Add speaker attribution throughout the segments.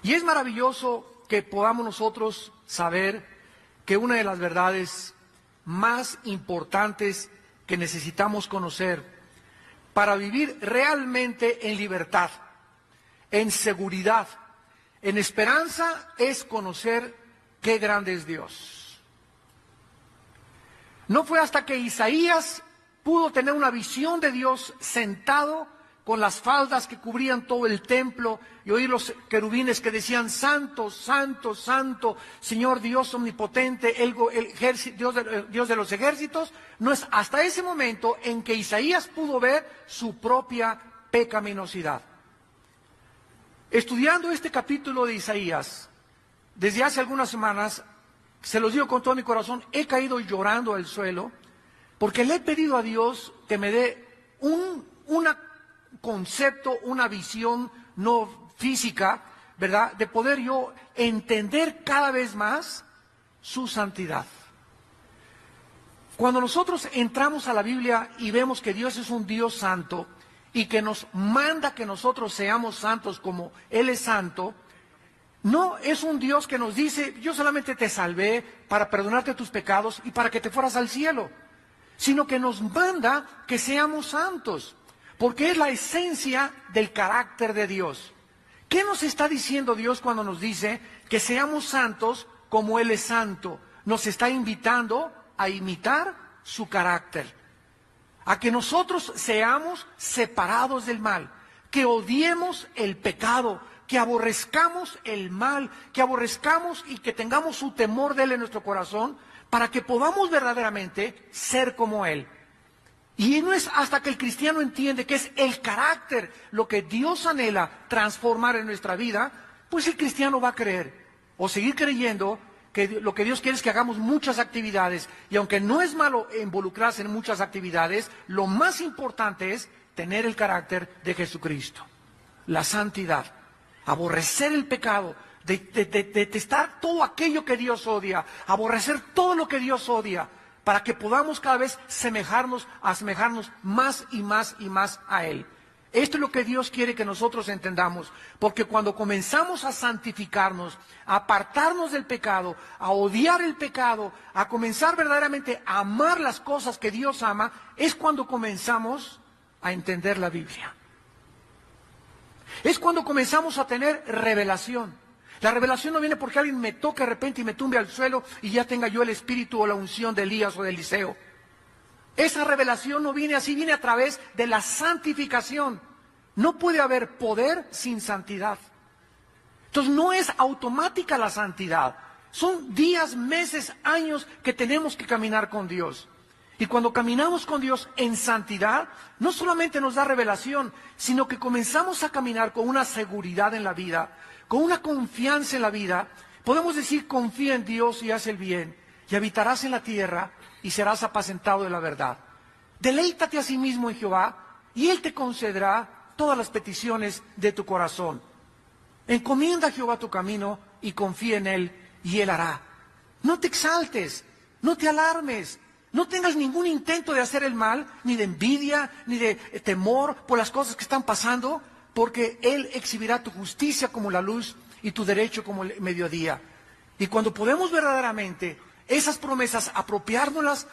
Speaker 1: Y es maravilloso que podamos nosotros saber que una de las verdades más importantes que necesitamos conocer para vivir realmente en libertad, en seguridad, en esperanza, es conocer qué grande es Dios. No fue hasta que Isaías pudo tener una visión de Dios sentado con las faldas que cubrían todo el templo y oír los querubines que decían: Santo, Santo, Santo, Señor Dios omnipotente, Dios de los ejércitos. No es hasta ese momento en que Isaías pudo ver su propia pecaminosidad. Estudiando este capítulo de Isaías, desde hace algunas semanas, se los digo con todo mi corazón, he caído llorando al suelo, porque le he pedido a Dios que me dé un concepto, una visión no física, ¿verdad?, de poder yo entender cada vez más su santidad. Cuando nosotros entramos a la Biblia y vemos que Dios es un Dios santo y que nos manda que nosotros seamos santos como Él es santo, no es un Dios que nos dice: yo solamente te salvé para perdonarte tus pecados y para que te fueras al cielo, sino que nos manda que seamos santos, porque es la esencia del carácter de Dios. ¿Qué nos está diciendo Dios cuando nos dice que seamos santos como Él es santo? Nos está invitando a imitar su carácter, a que nosotros seamos separados del mal, que odiemos el pecado, que aborrezcamos el mal, que aborrezcamos y que tengamos su temor de Él en nuestro corazón, para que podamos verdaderamente ser como Él. Y no es hasta que el cristiano entiende que es el carácter lo que Dios anhela transformar en nuestra vida, pues el cristiano va a creer o seguir creyendo que lo que Dios quiere es que hagamos muchas actividades. Y aunque no es malo involucrarse en muchas actividades, lo más importante es tener el carácter de Jesucristo, la santidad, aborrecer el pecado, detestar todo aquello que Dios odia, aborrecer todo lo que Dios odia, para que podamos cada vez asemejarnos más y más y más a Él. Esto es lo que Dios quiere que nosotros entendamos, porque cuando comenzamos a santificarnos, a apartarnos del pecado, a odiar el pecado, a comenzar verdaderamente a amar las cosas que Dios ama, es cuando comenzamos a entender la Biblia. Es cuando comenzamos a tener revelación. La revelación no viene porque alguien me toque de repente y me tumbe al suelo y ya tenga yo el espíritu o la unción de Elías o de Eliseo. Esa revelación no viene así, viene a través de la santificación. No puede haber poder sin santidad. Entonces no es automática la santidad. Son días, meses, años que tenemos que caminar con Dios. Y cuando caminamos con Dios en santidad, no solamente nos da revelación, sino que comenzamos a caminar con una seguridad en la vida, con una confianza en la vida. Podemos decir: confía en Dios y haz el bien, y habitarás en la tierra y serás apacentado de la verdad. Deleítate a sí mismo en Jehová, y Él te concederá todas las peticiones de tu corazón. Encomienda a Jehová tu camino y confía en Él, y Él hará. No te exaltes, no te alarmes, no tengas ningún intento de hacer el mal, ni de envidia, ni de temor por las cosas que están pasando, porque Él exhibirá tu justicia como la luz y tu derecho como el mediodía. Y cuando podemos verdaderamente esas promesas apropiárnoslas,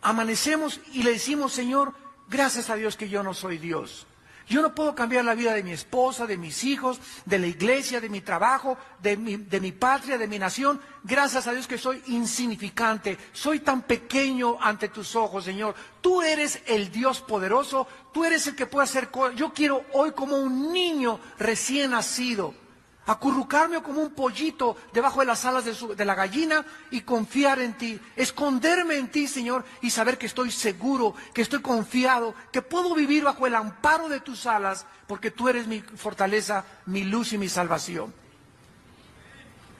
Speaker 1: amanecemos y le decimos: Señor, gracias a Dios que yo no soy Dios. Yo no puedo cambiar la vida de mi esposa, de mis hijos, de la iglesia, de mi trabajo, de mi patria, de mi nación. Gracias a Dios que soy insignificante, soy tan pequeño ante tus ojos, Señor. Tú eres el Dios poderoso, tú eres el que puede hacer cosas. Yo quiero hoy, como un niño recién nacido, acurrucarme como un pollito debajo de las alas de la gallina y confiar en ti, esconderme en ti, Señor, y saber que estoy seguro, que estoy confiado, que puedo vivir bajo el amparo de tus alas, porque tú eres mi fortaleza, mi luz y mi salvación.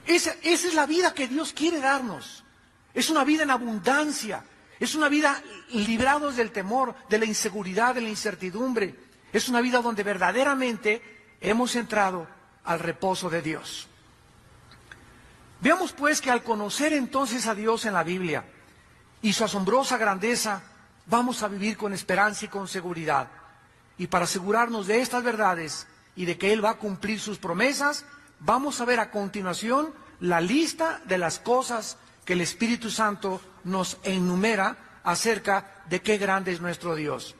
Speaker 1: Esa es la vida que Dios quiere darnos. Es una vida en abundancia, es una vida librados del temor, de la inseguridad, de la incertidumbre. Es una vida donde verdaderamente hemos entrado al reposo de Dios. Veamos pues que al conocer entonces a Dios en la Biblia y su asombrosa grandeza, vamos a vivir con esperanza y con seguridad. Y para asegurarnos de estas verdades y de que Él va a cumplir sus promesas, vamos a ver a continuación la lista de las cosas que el Espíritu Santo nos enumera acerca de qué grande es nuestro Dios.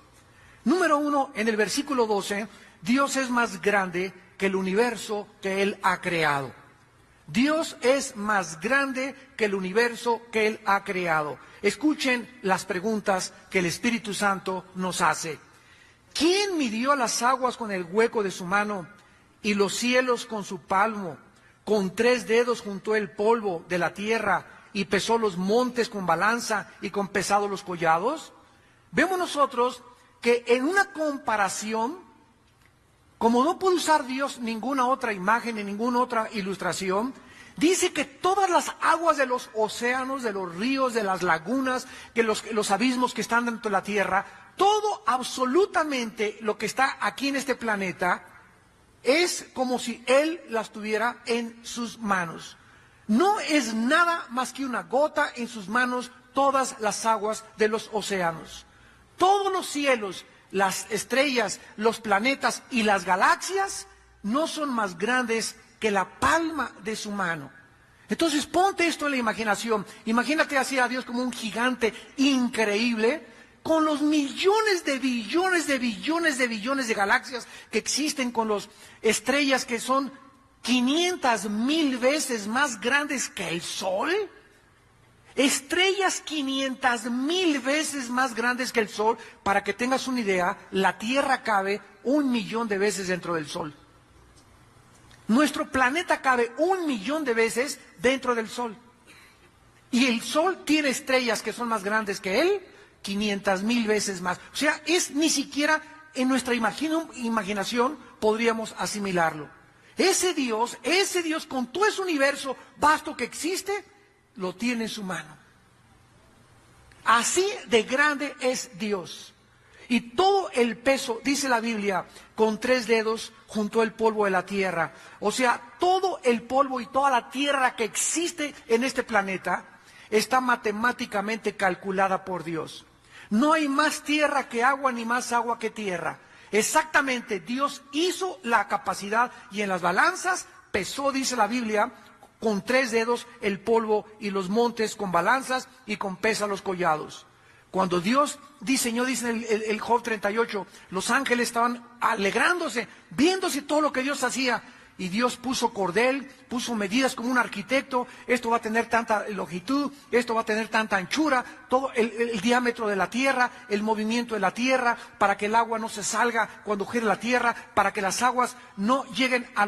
Speaker 1: Número 1, en el versículo 12, Dios es más grande que el universo que Él ha creado. Dios es más grande que el universo que Él ha creado. Escuchen las preguntas que el Espíritu Santo nos hace. ¿Quién midió las aguas con el hueco de su mano y los cielos con su palmo? Con 3 dedos juntó el polvo de la tierra y pesó los montes con balanza y con pesado los collados. Vemos nosotros que en una comparación, como no puede usar Dios ninguna otra imagen ni ninguna otra ilustración, dice que todas las aguas de los océanos, de los ríos, de las lagunas, que los abismos que están dentro de la tierra, todo absolutamente lo que está aquí en este planeta, es como si Él las tuviera en sus manos. No es nada más que una gota en sus manos todas las aguas de los océanos. Todos los cielos, las estrellas, los planetas y las galaxias no son más grandes que la palma de su mano. Entonces ponte esto en la imaginación. Imagínate así a Dios como un gigante increíble, con los millones de billones de billones de billones de galaxias que existen, con las estrellas que son 500,000 veces más grandes que el Sol. Estrellas 500,000 veces más grandes que el Sol. Para que tengas una idea, la Tierra cabe 1,000,000 de veces dentro del Sol. Nuestro planeta cabe 1,000,000 de veces dentro del Sol. Y el Sol tiene estrellas que son más grandes que él, 500,000 veces más. O sea, ni siquiera en nuestra imaginación podríamos asimilarlo. Ese Dios con todo ese universo vasto que existe, lo tiene en su mano. Así de grande es Dios. Y todo el peso, dice la Biblia, con 3 dedos juntó el polvo de la tierra. O sea, todo el polvo y toda la tierra que existe en este planeta está matemáticamente calculada por Dios. No hay más tierra que agua, ni más agua que tierra. Exactamente, Dios hizo la capacidad y en las balanzas pesó, dice la Biblia, con 3 dedos el polvo y los montes con balanzas y con pesa los collados. Cuando Dios diseñó, dice el Job 38, los ángeles estaban alegrándose, viéndose todo lo que Dios hacía. Y Dios puso cordel, puso medidas como un arquitecto. Esto va a tener tanta longitud, esto va a tener tanta anchura, todo el diámetro de la tierra, el movimiento de la tierra, para que el agua no se salga cuando gire la tierra, para que las aguas no lleguen a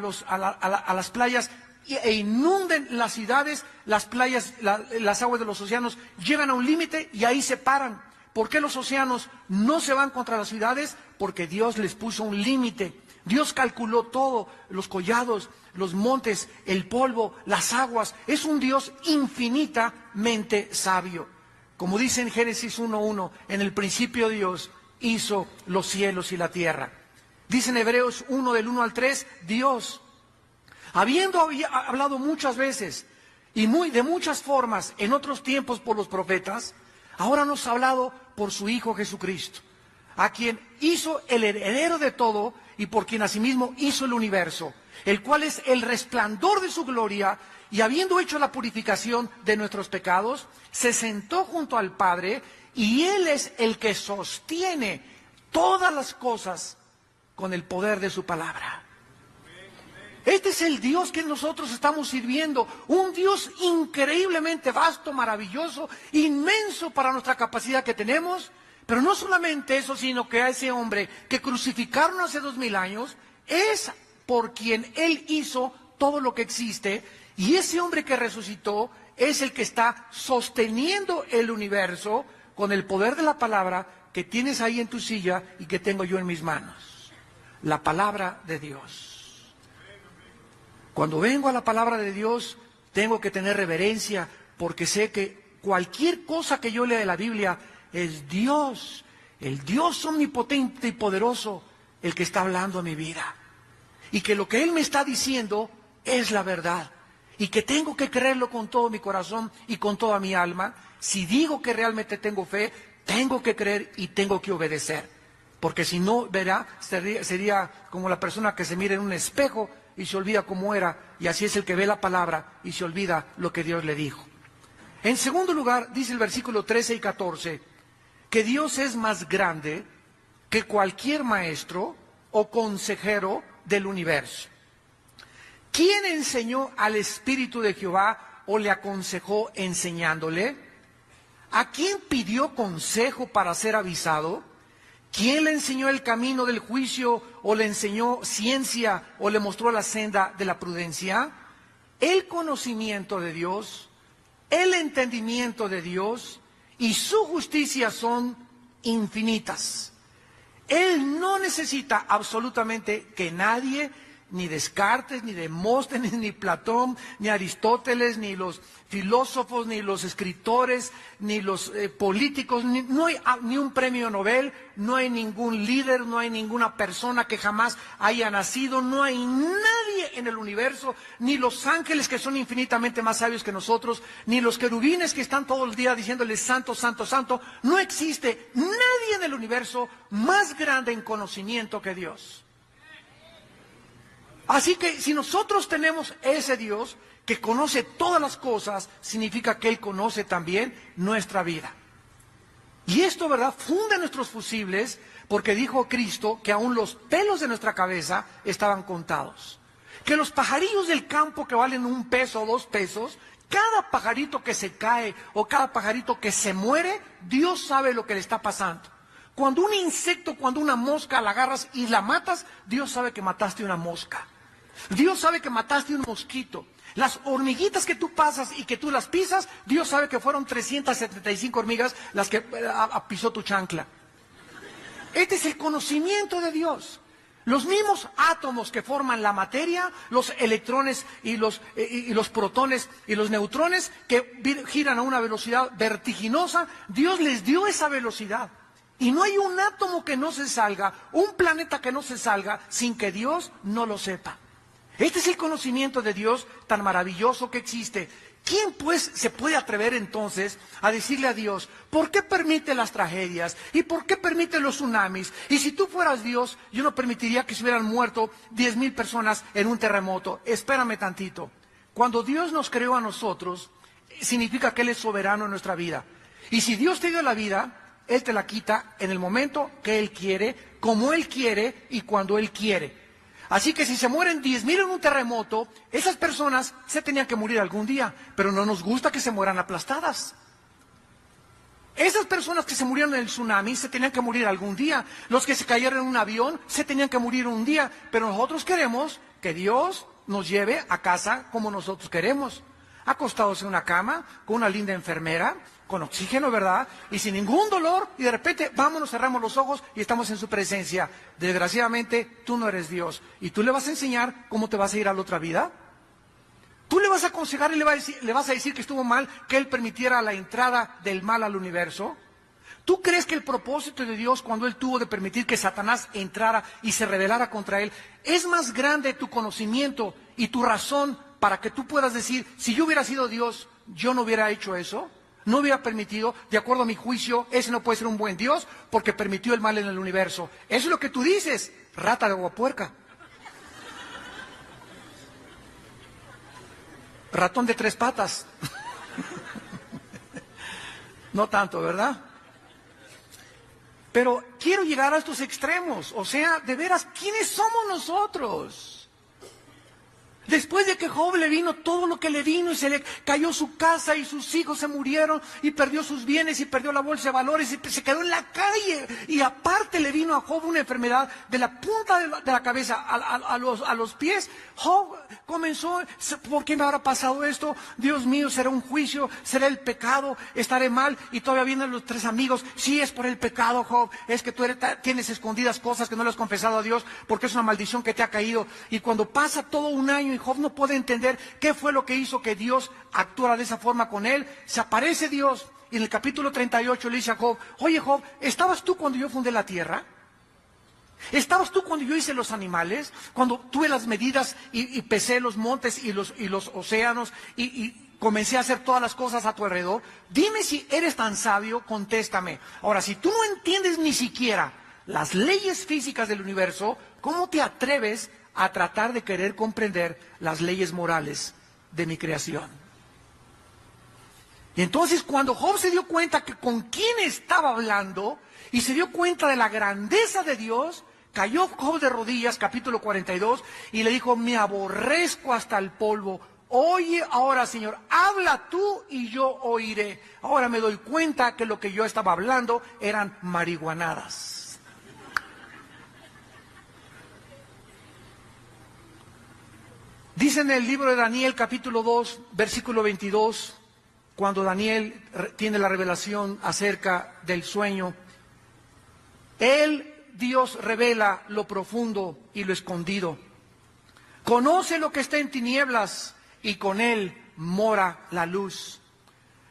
Speaker 1: las playas e inunden las ciudades. Las playas, las aguas de los océanos llegan a un límite y ahí se paran. ¿Por qué los océanos no se van contra las ciudades? Porque Dios les puso un límite. Dios calculó todo, los collados, los montes, el polvo, las aguas. Es un Dios infinitamente sabio. Como dice en Génesis 1:1, en el principio Dios hizo los cielos y la tierra. Dice en Hebreos 1, del 1 al 3, Dios, habiendo hablado muchas veces y de muchas formas en otros tiempos por los profetas, ahora nos ha hablado por su Hijo Jesucristo, a quien hizo el heredero de todo y por quien asimismo hizo el universo, el cual es el resplandor de su gloria, y habiendo hecho la purificación de nuestros pecados, se sentó junto al Padre, y Él es el que sostiene todas las cosas con el poder de su palabra. Este es el Dios que nosotros estamos sirviendo, un Dios increíblemente vasto, maravilloso, inmenso para nuestra capacidad que tenemos. Pero no solamente eso, sino que a ese hombre que crucificaron hace 2000 años, es por quien Él hizo todo lo que existe, y ese hombre que resucitó es el que está sosteniendo el universo con el poder de la palabra que tienes ahí en tu silla y que tengo yo en mis manos. La palabra de Dios. Cuando vengo a la palabra de Dios, tengo que tener reverencia, porque sé que cualquier cosa que yo lea de la Biblia es Dios, el Dios omnipotente y poderoso, el que está hablando a mi vida. Y que lo que Él me está diciendo es la verdad. Y que tengo que creerlo con todo mi corazón y con toda mi alma. Si digo que realmente tengo fe, tengo que creer y tengo que obedecer. Porque si no, sería como la persona que se mira en un espejo y se olvida cómo era, y así es el que ve la palabra y se olvida lo que Dios le dijo. En segundo lugar, dice el versículo 13 y 14, que Dios es más grande que cualquier maestro o consejero del universo. ¿Quién enseñó al Espíritu de Jehová o le aconsejó enseñándole? ¿A quién pidió consejo para ser avisado? ¿Quién le enseñó el camino del juicio o le enseñó ciencia o le mostró la senda de la prudencia? El conocimiento de Dios, el entendimiento de Dios y su justicia son infinitas. Él no necesita absolutamente que nadie, ni Descartes, ni Demóstenes, ni Platón, ni Aristóteles, ni los filósofos, ni los escritores, ni los políticos, no hay ni un premio Nobel, no hay ningún líder, no hay ninguna persona que jamás haya nacido, no hay nadie en el universo, ni los ángeles que son infinitamente más sabios que nosotros, ni los querubines que están todo el día diciéndoles santo, santo, santo. No existe nadie en el universo más grande en conocimiento que Dios. Así que si nosotros tenemos ese Dios que conoce todas las cosas, significa que Él conoce también nuestra vida. Y esto, ¿verdad?, funde nuestros fusibles, porque dijo Cristo que aún los pelos de nuestra cabeza estaban contados. Que los pajarillos del campo que valen 1 peso o 2 pesos, cada pajarito que se cae o cada pajarito que se muere, Dios sabe lo que le está pasando. Cuando un insecto, cuando una mosca la agarras y la matas, Dios sabe que mataste una mosca. Dios sabe que mataste un mosquito. Las hormiguitas que tú pasas y que tú las pisas, Dios sabe que fueron 375 hormigas las que pisó tu chancla. Este es el conocimiento de Dios. Los mismos átomos que forman la materia, los electrones y los protones y los neutrones que giran a una velocidad vertiginosa, Dios les dio esa velocidad. Y no hay un átomo que no se salga, un planeta que no se salga, sin que Dios no lo sepa. Este es el conocimiento de Dios tan maravilloso que existe. ¿Quién pues se puede atrever entonces a decirle a Dios, ¿por qué permite las tragedias? ¿Y por qué permite los tsunamis? Y si tú fueras Dios, yo no permitiría que se hubieran muerto 10,000 personas en un terremoto. Espérame tantito. Cuando Dios nos creó a nosotros, significa que Él es soberano en nuestra vida. Y si Dios te dio la vida, Él te la quita en el momento que Él quiere, como Él quiere y cuando Él quiere. Así que si se mueren 10,000 en un terremoto, esas personas se tenían que morir algún día, pero no nos gusta que se mueran aplastadas. Esas personas que se murieron en el tsunami se tenían que morir algún día. Los que se cayeron en un avión se tenían que morir un día, pero nosotros queremos que Dios nos lleve a casa como nosotros queremos. Acostados en una cama, con una linda enfermera, con oxígeno, ¿verdad? Y sin ningún dolor, y de repente, vámonos, cerramos los ojos y estamos en su presencia. Desgraciadamente, tú no eres Dios. ¿Y tú le vas a enseñar cómo te vas a ir a la otra vida? ¿Tú le vas a aconsejar y le vas a decir que estuvo mal que Él permitiera la entrada del mal al universo? ¿Tú crees que el propósito de Dios, cuando Él tuvo de permitir que Satanás entrara y se rebelara contra Él, es más grande tu conocimiento y tu razón para que tú puedas decir, si yo hubiera sido Dios, yo no hubiera hecho eso? No hubiera permitido, de acuerdo a mi juicio, ese no puede ser un buen Dios porque permitió el mal en el universo. Eso es lo que tú dices, rata de aguapuerca. Ratón de 3 patas. No tanto, ¿verdad? Pero quiero llegar a estos extremos. O sea, de veras, ¿quiénes somos nosotros? Después de que Job le vino todo lo que le vino y se le cayó su casa y sus hijos se murieron y perdió sus bienes y perdió la bolsa de valores y se quedó en la calle. Y aparte le vino a Job una enfermedad de la punta de la cabeza a los pies. Job comenzó, ¿por qué me habrá pasado esto? Dios mío, será un juicio, será el pecado, estaré mal. Y todavía vienen los 3 amigos, sí es por el pecado, Job, es que tú tienes escondidas cosas que no le has confesado a Dios porque es una maldición que te ha caído. Y cuando pasa todo un año y Job no puede entender qué fue lo que hizo que Dios actuara de esa forma con él, se aparece Dios y en el capítulo 38 le dice a Job, oye Job, ¿estabas tú cuando yo fundé la tierra? ¿Estabas tú cuando yo hice los animales? Cuando tuve las medidas y pesé los montes y los océanos y comencé a hacer todas las cosas a tu alrededor. Dime si eres tan sabio, contéstame. Ahora, si tú no entiendes ni siquiera las leyes físicas del universo, ¿cómo te atreves a tratar de querer comprender las leyes morales de mi creación. Y entonces cuando Job se dio cuenta que con quién estaba hablando y se dio cuenta de la grandeza de Dios, cayó Job de rodillas, capítulo 42, y le dijo: me aborrezco hasta el polvo. Oye ahora, Señor, habla tú y yo oiré. Ahora me doy cuenta que lo que yo estaba hablando eran marihuanadas. Dice en el libro de Daniel, capítulo 2, versículo 22, cuando Daniel tiene la revelación acerca del sueño, Dios revela lo profundo y lo escondido. Conoce lo que está en tinieblas y con Él mora la luz.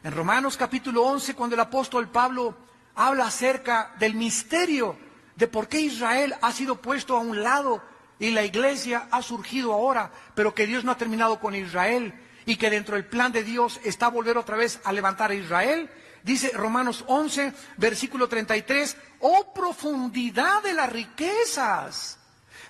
Speaker 1: En Romanos capítulo 11, cuando el apóstol Pablo habla acerca del misterio de por qué Israel ha sido puesto a un lado y la iglesia ha surgido ahora, pero que Dios no ha terminado con Israel y que dentro del plan de Dios está volver otra vez a levantar a Israel. Dice Romanos 11, versículo 33, oh profundidad de las riquezas,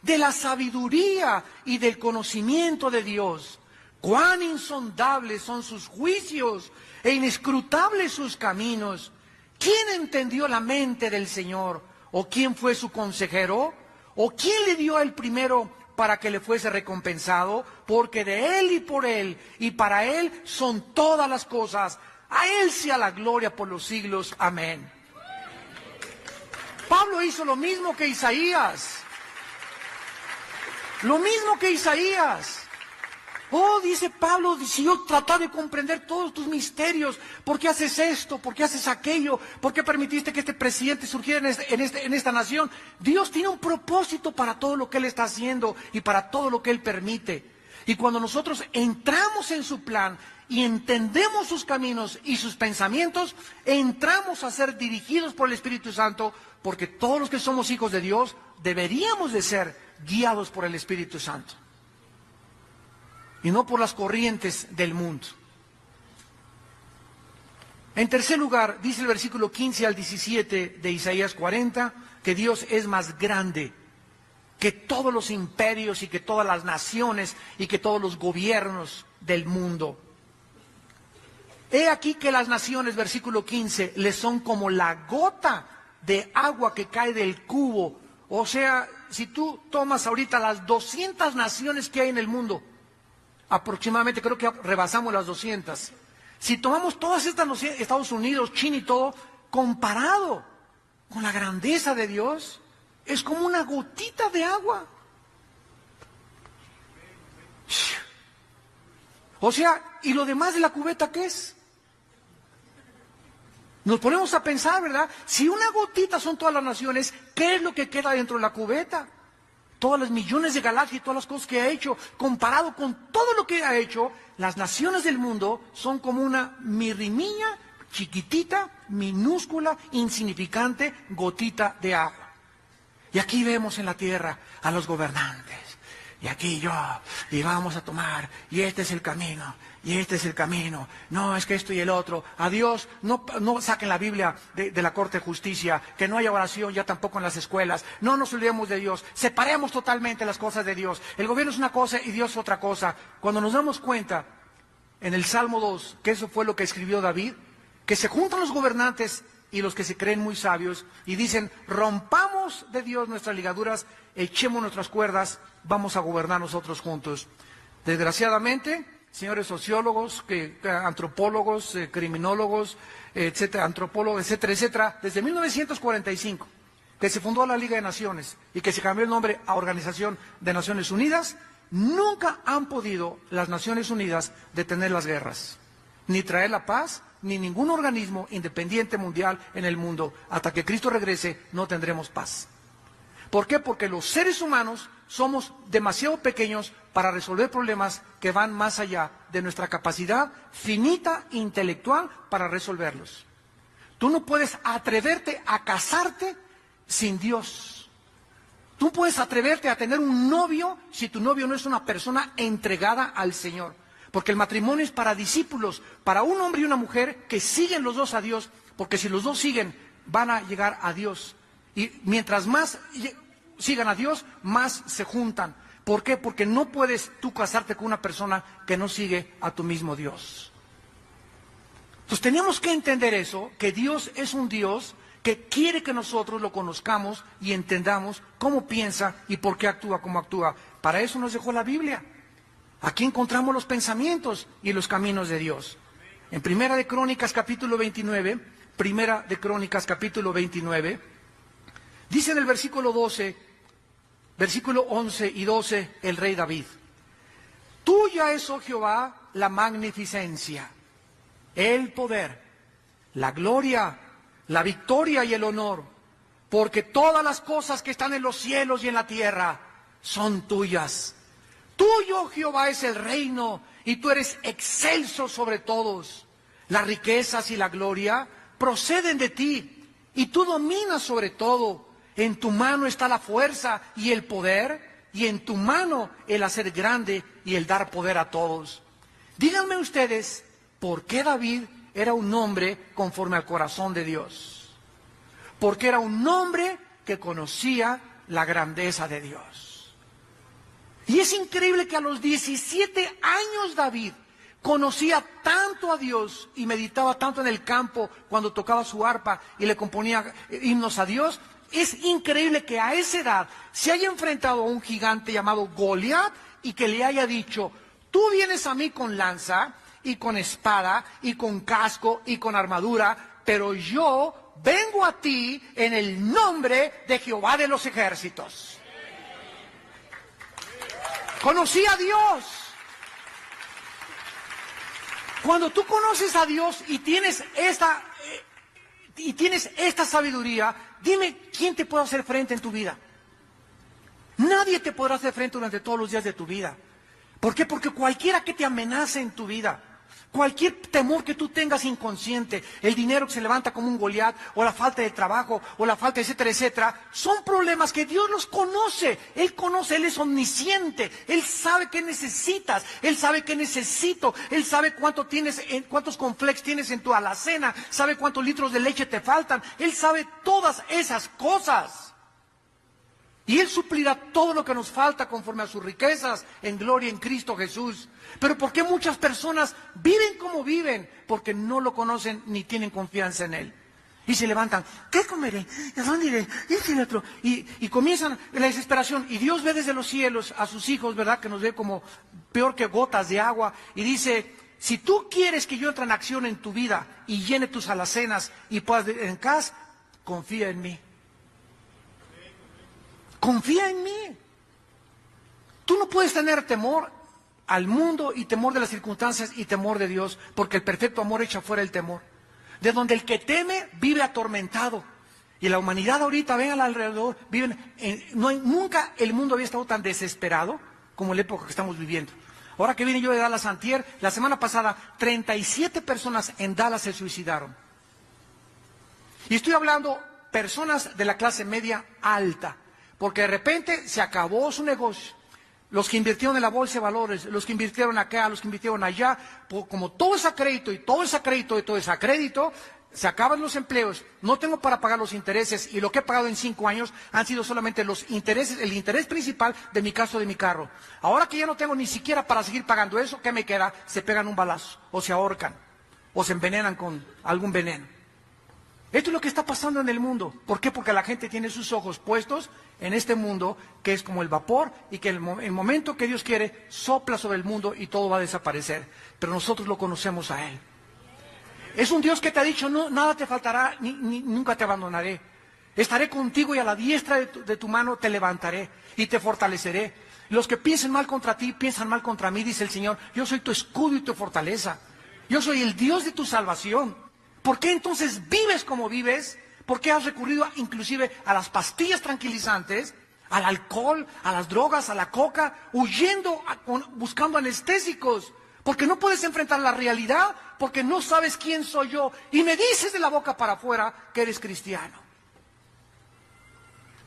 Speaker 1: de la sabiduría y del conocimiento de Dios. Cuán insondables son sus juicios e inescrutables sus caminos. ¿Quién entendió la mente del Señor? ¿O quién fue su consejero? ¿O quién le dio el primero para que le fuese recompensado? Porque de Él y por Él y para Él son todas las cosas. A Él sea la gloria por los siglos. Amén. Pablo hizo lo mismo que Isaías. Lo mismo que Isaías. Oh, dice Pablo, si yo tratar de comprender todos tus misterios, ¿por qué haces esto? ¿Por qué haces aquello? ¿Por qué permitiste que este presidente surgiera en esta nación? Dios tiene un propósito para todo lo que Él está haciendo y para todo lo que Él permite. Y cuando nosotros entramos en su plan y entendemos sus caminos y sus pensamientos, entramos a ser dirigidos por el Espíritu Santo, porque todos los que somos hijos de Dios deberíamos de ser guiados por el Espíritu Santo y no por las corrientes del mundo. En tercer lugar, dice el versículo 15 al 17 de Isaías 40, que Dios es más grande que todos los imperios y que todas las naciones y que todos los gobiernos del mundo. He aquí que las naciones, versículo 15, les son como la gota de agua que cae del cubo. O sea, si tú tomas ahorita las 200 naciones que hay en el mundo, aproximadamente, creo que rebasamos las 200. Si tomamos todas estas naciones, Estados Unidos, China y todo, comparado con la grandeza de Dios, es como una gotita de agua. O sea, ¿y lo demás de la cubeta qué es? Nos ponemos a pensar, ¿verdad? Si una gotita son todas las naciones, ¿qué es lo que queda dentro de la cubeta? Todas las millones de galaxias, todas las cosas que ha hecho, comparado con todo lo que ha hecho, las naciones del mundo son como una mirrimiña, chiquitita, minúscula, insignificante gotita de agua. Y aquí vemos en la tierra a los gobernantes, y aquí yo, y vamos a tomar, y este es el camino, y este es el camino, no, es que esto y el otro. A Dios, no saquen la Biblia de la Corte de Justicia, que no haya oración ya tampoco en las escuelas, no nos olvidemos de Dios, separemos totalmente las cosas de Dios. El gobierno es una cosa y Dios es otra cosa. Cuando nos damos cuenta, en el Salmo 2, que eso fue lo que escribió David, que se juntan los gobernantes y los que se creen muy sabios, y dicen, rompamos de Dios nuestras ligaduras, echemos nuestras cuerdas, vamos a gobernar nosotros juntos. Desgraciadamente, señores sociólogos, antropólogos, criminólogos, etcétera, antropólogos, etcétera, etcétera, desde 1945, que se fundó la Liga de Naciones y que se cambió el nombre a Organización de Naciones Unidas, nunca han podido las Naciones Unidas detener las guerras, ni traer la paz, ni ningún organismo independiente mundial en el mundo. Hasta que Cristo regrese, no tendremos paz. ¿Por qué? Porque los seres humanos somos demasiado pequeños para resolver problemas que van más allá de nuestra capacidad finita intelectual para resolverlos. Tú no puedes atreverte a casarte sin Dios. Tú puedes atreverte a tener un novio si tu novio no es una persona entregada al Señor. Porque el matrimonio es para discípulos, para un hombre y una mujer que siguen los dos a Dios, porque si los dos siguen, van a llegar a Dios. Y mientras más sigan a Dios, más se juntan. ¿Por qué? Porque no puedes tú casarte con una persona que no sigue a tu mismo Dios. Entonces teníamos que entender eso, que Dios es un Dios que quiere que nosotros lo conozcamos y entendamos cómo piensa y por qué actúa como actúa. Para eso nos dejó la Biblia. Aquí encontramos los pensamientos y los caminos de Dios. En Primera de Crónicas capítulo 29, Primera de Crónicas capítulo 29, dice en el versículo 12, versículo 11 y 12, el rey David: tuya es, oh Jehová, la magnificencia, el poder, la gloria, la victoria y el honor, porque todas las cosas que están en los cielos y en la tierra son tuyas. Tuyo, Jehová, es el reino, y tú eres excelso sobre todos. Las riquezas y la gloria proceden de ti, y tú dominas sobre todo. En tu mano está la fuerza y el poder, y en tu mano el hacer grande y el dar poder a todos. Díganme ustedes, ¿por qué David era un hombre conforme al corazón de Dios? Porque era un hombre que conocía la grandeza de Dios. Y es increíble que a los 17 años David conocía tanto a Dios y meditaba tanto en el campo cuando tocaba su arpa y le componía himnos a Dios. Es increíble que a esa edad se haya enfrentado a un gigante llamado Goliat y que le haya dicho: tú vienes a mí con lanza y con espada y con casco y con armadura, pero yo vengo a ti en el nombre de Jehová de los ejércitos. Conocí a Dios. Cuando tú conoces a Dios y tienes esta sabiduría, dime, ¿quién te puede hacer frente en tu vida? Nadie te podrá hacer frente durante todos los días de tu vida. ¿Por qué? Porque cualquiera que te amenace en tu vida, cualquier temor que tú tengas inconsciente, el dinero que se levanta como un Goliat, o la falta de trabajo, o la falta, etcétera, etcétera, son problemas que Dios los conoce. Él conoce, Él es omnisciente, Él sabe qué necesitas, Él sabe qué necesito, Él sabe cuántos cornflakes tienes en tu alacena, sabe cuántos litros de leche te faltan, Él sabe todas esas cosas. Y Él suplirá todo lo que nos falta conforme a sus riquezas en gloria en Cristo Jesús. Pero ¿por qué muchas personas viven como viven? Porque no lo conocen ni tienen confianza en Él. Y se levantan: ¿qué comeré? ¿A dónde iré? ¿Y otro? Y comienzan la desesperación. Y Dios ve desde los cielos a sus hijos, ¿verdad? Que nos ve como peor que gotas de agua. Y dice: si tú quieres que yo entre en acción en tu vida y llene tus alacenas y puedas en casa, confía en mí. Confía en mí. Tú no puedes tener temor al mundo y temor de las circunstancias y temor de Dios, porque el perfecto amor echa fuera el temor. De donde el que teme vive atormentado. Y la humanidad ahorita, ven alrededor, nunca el mundo había estado tan desesperado como en la época que estamos viviendo. Ahora que vine yo de Dallas antier, la semana pasada, 37 personas en Dallas se suicidaron. Y estoy hablando personas de la clase media alta. Porque de repente se acabó su negocio. Los que invirtieron en la bolsa de valores, los que invirtieron acá, los que invirtieron allá, como todo es a crédito y todo es a crédito y todo es a crédito, se acaban los empleos, no tengo para pagar los intereses y lo que he pagado en 5 años han sido solamente los intereses, el interés principal de mi caso de mi carro. Ahora que ya no tengo ni siquiera para seguir pagando eso, ¿qué me queda? Se pegan un balazo, o se ahorcan, o se envenenan con algún veneno. Esto es lo que está pasando en el mundo. ¿Por qué? Porque la gente tiene sus ojos puestos en este mundo que es como el vapor y que el momento que Dios quiere sopla sobre el mundo y todo va a desaparecer. Pero nosotros lo conocemos a Él. Es un Dios que te ha dicho: no, nada te faltará, nunca te abandonaré. Estaré contigo y a la diestra de tu mano te levantaré y te fortaleceré. Los que piensen mal contra ti, piensan mal contra mí, dice el Señor. Yo soy tu escudo y tu fortaleza. Yo soy el Dios de tu salvación. ¿Por qué entonces vives como vives? ¿Por qué has recurrido inclusive a las pastillas tranquilizantes, al alcohol, a las drogas, a la coca, buscando anestésicos? Porque no puedes enfrentar la realidad, porque no sabes quién soy yo. Y me dices de la boca para afuera que eres cristiano.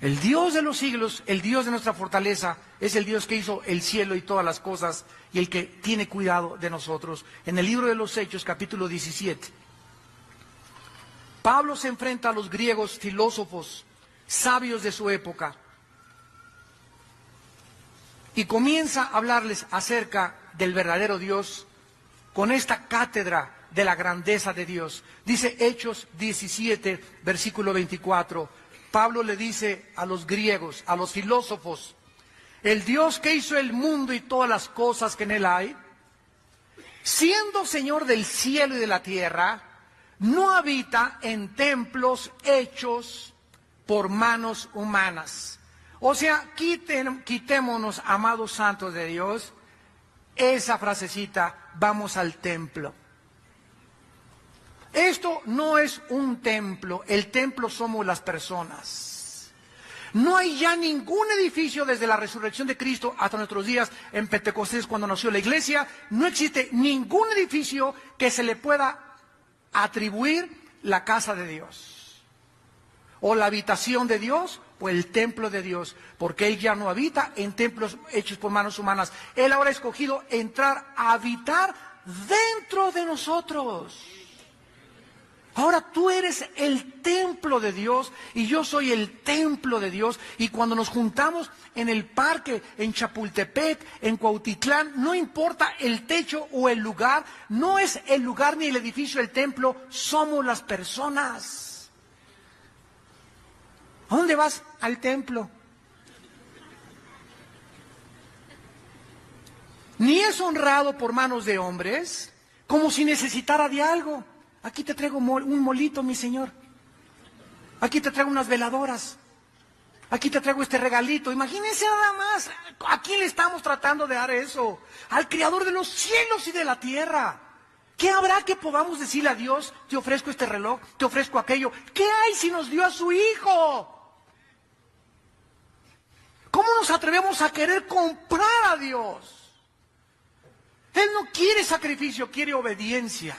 Speaker 1: El Dios de los siglos, el Dios de nuestra fortaleza, es el Dios que hizo el cielo y todas las cosas, y el que tiene cuidado de nosotros. En el libro de los Hechos, capítulo 17. Pablo se enfrenta a los griegos filósofos, sabios de su época. y comienza a hablarles acerca del verdadero Dios con esta cátedra de la grandeza de Dios. Dice Hechos 17, versículo 24. Pablo le dice a los griegos, a los filósofos: el Dios que hizo el mundo y todas las cosas que en él hay, siendo Señor del cielo y de la tierra, no habita en templos hechos por manos humanas. O sea, quitémonos, amados santos de Dios, esa frasecita, vamos al templo. Esto no es un templo, el templo somos las personas. No hay ya ningún edificio desde la resurrección de Cristo hasta nuestros días en Pentecostés, cuando nació la iglesia. No existe ningún edificio que se le pueda atribuir la casa de Dios, o la habitación de Dios, o el templo de Dios, porque Él ya no habita en templos hechos por manos humanas. Él ahora ha escogido entrar a habitar dentro de nosotros. Ahora tú eres el templo de Dios y yo soy el templo de Dios. Y cuando nos juntamos en el parque, en Chapultepec, en Cuautitlán, no importa el techo o el lugar, no es el lugar ni el edificio el templo, somos las personas. ¿A dónde vas? Al templo. Ni es honrado por manos de hombres, como si necesitara de algo. Aquí te traigo un molito, mi Señor. Aquí te traigo unas veladoras. Aquí te traigo este regalito. Imagínense nada más. ¿A quién le estamos tratando de dar eso? Al Creador de los cielos y de la tierra. ¿Qué habrá que podamos decirle a Dios? Te ofrezco este reloj, te ofrezco aquello. ¿Qué hay si nos dio a su Hijo? ¿Cómo nos atrevemos a querer comprar a Dios? Él no quiere sacrificio, quiere obediencia.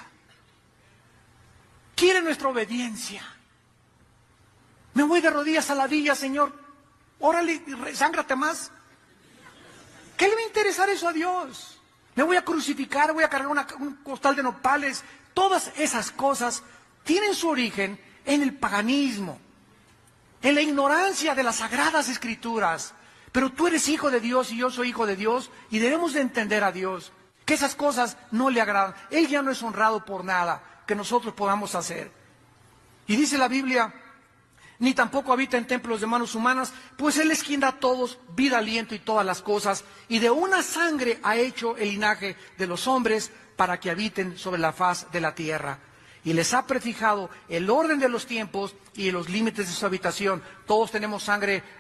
Speaker 1: Quiere nuestra obediencia. Me voy de rodillas a la villa, Señor. Órale, sángrate más. ¿Qué le va a interesar eso a Dios? Me voy a crucificar, voy a cargar un costal de nopales. Todas esas cosas tienen su origen en el paganismo, en la ignorancia de las sagradas escrituras. Pero tú eres hijo de Dios y yo soy hijo de Dios y debemos de entender a Dios que esas cosas no le agradan. Él ya no es honrado por nada que nosotros podamos hacer. Y dice la Biblia, ni tampoco habita en templos de manos humanas, pues Él es quien da a todos vida, aliento y todas las cosas, y de una sangre ha hecho el linaje de los hombres para que habiten sobre la faz de la tierra. Y les ha prefijado el orden de los tiempos y los límites de su habitación. Todos tenemos sangre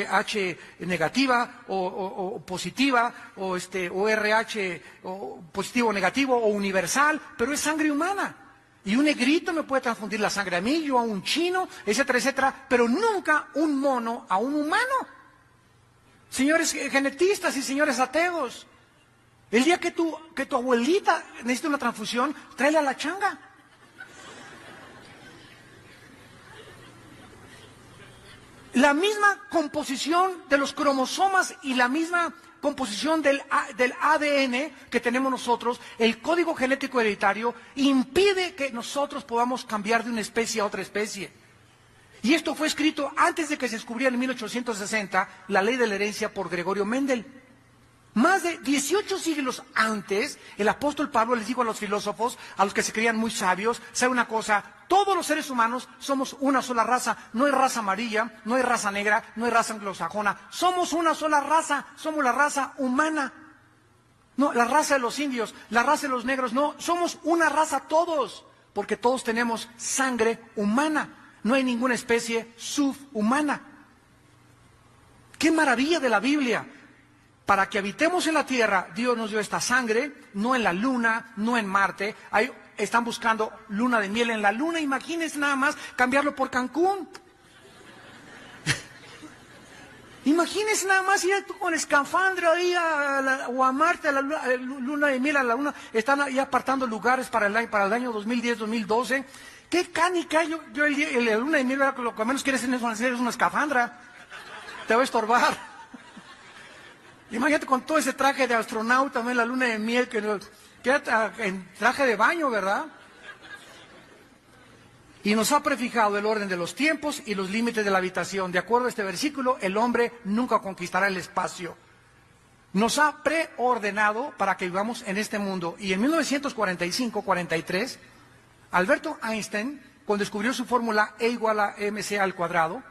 Speaker 1: H negativa o positiva, o RH o positivo o negativo o universal, pero es sangre humana. Y un negrito me puede transfundir la sangre a mí, yo a un chino, etcétera, etcétera, pero nunca un mono a un humano. Señores genetistas y señores ateos, el día que tu abuelita necesite una transfusión, tráela a la changa. La misma composición de los cromosomas y la misma composición del ADN que tenemos nosotros, el código genético hereditario, impide que nosotros podamos cambiar de una especie a otra especie. Y esto fue escrito antes de que se descubriera en 1860 la ley de la herencia por Gregorio Mendel. Más de 18 siglos antes, el apóstol Pablo les dijo a los filósofos, a los que se creían muy sabios, ¿sabe una cosa? Todos los seres humanos somos una sola raza. No hay raza amarilla, no hay raza negra, no hay raza anglosajona. Somos una sola raza, somos la raza humana. No, la raza de los indios, la raza de los negros, no, somos una raza todos, porque todos tenemos sangre humana. No hay ninguna especie subhumana. ¡Qué maravilla de la Biblia! Para que habitemos en la tierra, Dios nos dio esta sangre, no en la luna, no en Marte. Ahí están buscando luna de miel en la luna, imagínense nada más cambiarlo por Cancún. Imagínense nada más ir con escafandra ahí o a Marte, a la luna de miel, a la luna. Están ahí apartando lugares para el año 2010-2012. ¿Qué canica? Yo la luna de miel, lo que menos quieres hacer es una escafandra. Te va a estorbar. Imagínate con todo ese traje de astronauta, ¿no? En la luna de miel, que en traje de baño, ¿verdad? Y nos ha prefijado el orden de los tiempos y los límites de la habitación. De acuerdo a este versículo, el hombre nunca conquistará el espacio. nos ha preordenado para que vivamos en este mundo. Y en 1945-43, Alberto Einstein, cuando descubrió su fórmula E igual a mc al cuadrado,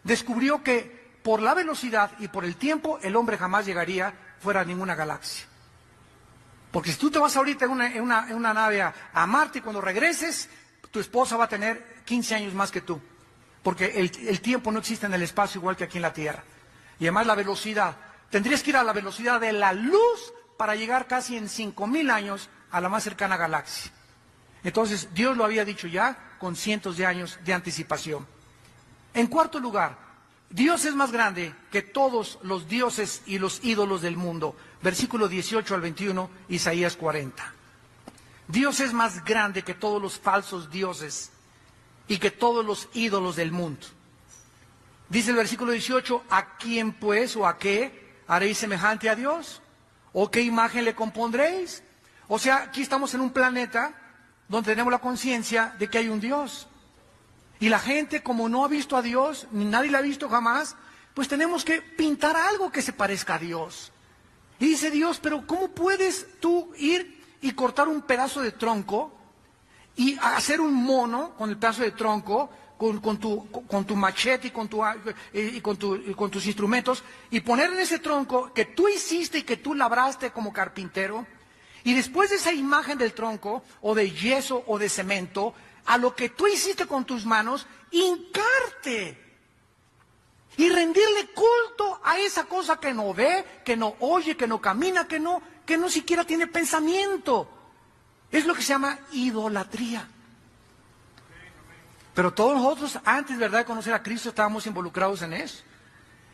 Speaker 1: descubrió que por la velocidad y por el tiempo el hombre jamás llegaría fuera de ninguna galaxia. Porque si tú te vas ahorita en una nave a Marte y cuando regreses, tu esposa va a tener 15 años más que tú. Porque el tiempo no existe en el espacio igual que aquí en la Tierra. Y además la velocidad. Tendrías que ir a la velocidad de la luz para llegar casi en 5,000 años a la más cercana galaxia. Entonces, Dios lo había dicho ya con cientos de años de anticipación. En cuarto lugar, Dios es más grande que todos los dioses y los ídolos del mundo. Versículo 18 al 21, Isaías 40. Dios es más grande que todos los falsos dioses y que todos los ídolos del mundo. Dice el versículo 18, ¿a quién pues o a qué haréis semejante a Dios? ¿O qué imagen le compondréis? O sea, aquí estamos en un planeta donde tenemos la conciencia de que hay un Dios. Y la gente, como no ha visto a Dios, ni nadie la ha visto jamás, pues tenemos que pintar algo que se parezca a Dios. Y dice Dios, pero ¿cómo puedes tú ir y cortar un pedazo de tronco y hacer un mono con el pedazo de tronco, con tu machete y con tus instrumentos, y poner en ese tronco que tú hiciste y que tú labraste como carpintero, y después de esa imagen del tronco, o de yeso o de cemento, a lo que tú hiciste con tus manos, hincarte y rendirle culto a esa cosa que no ve, que no oye, que no camina, que no siquiera tiene pensamiento? Es lo que se llama idolatría. Pero todos nosotros, antes, ¿verdad?, de conocer a Cristo, estábamos involucrados en eso.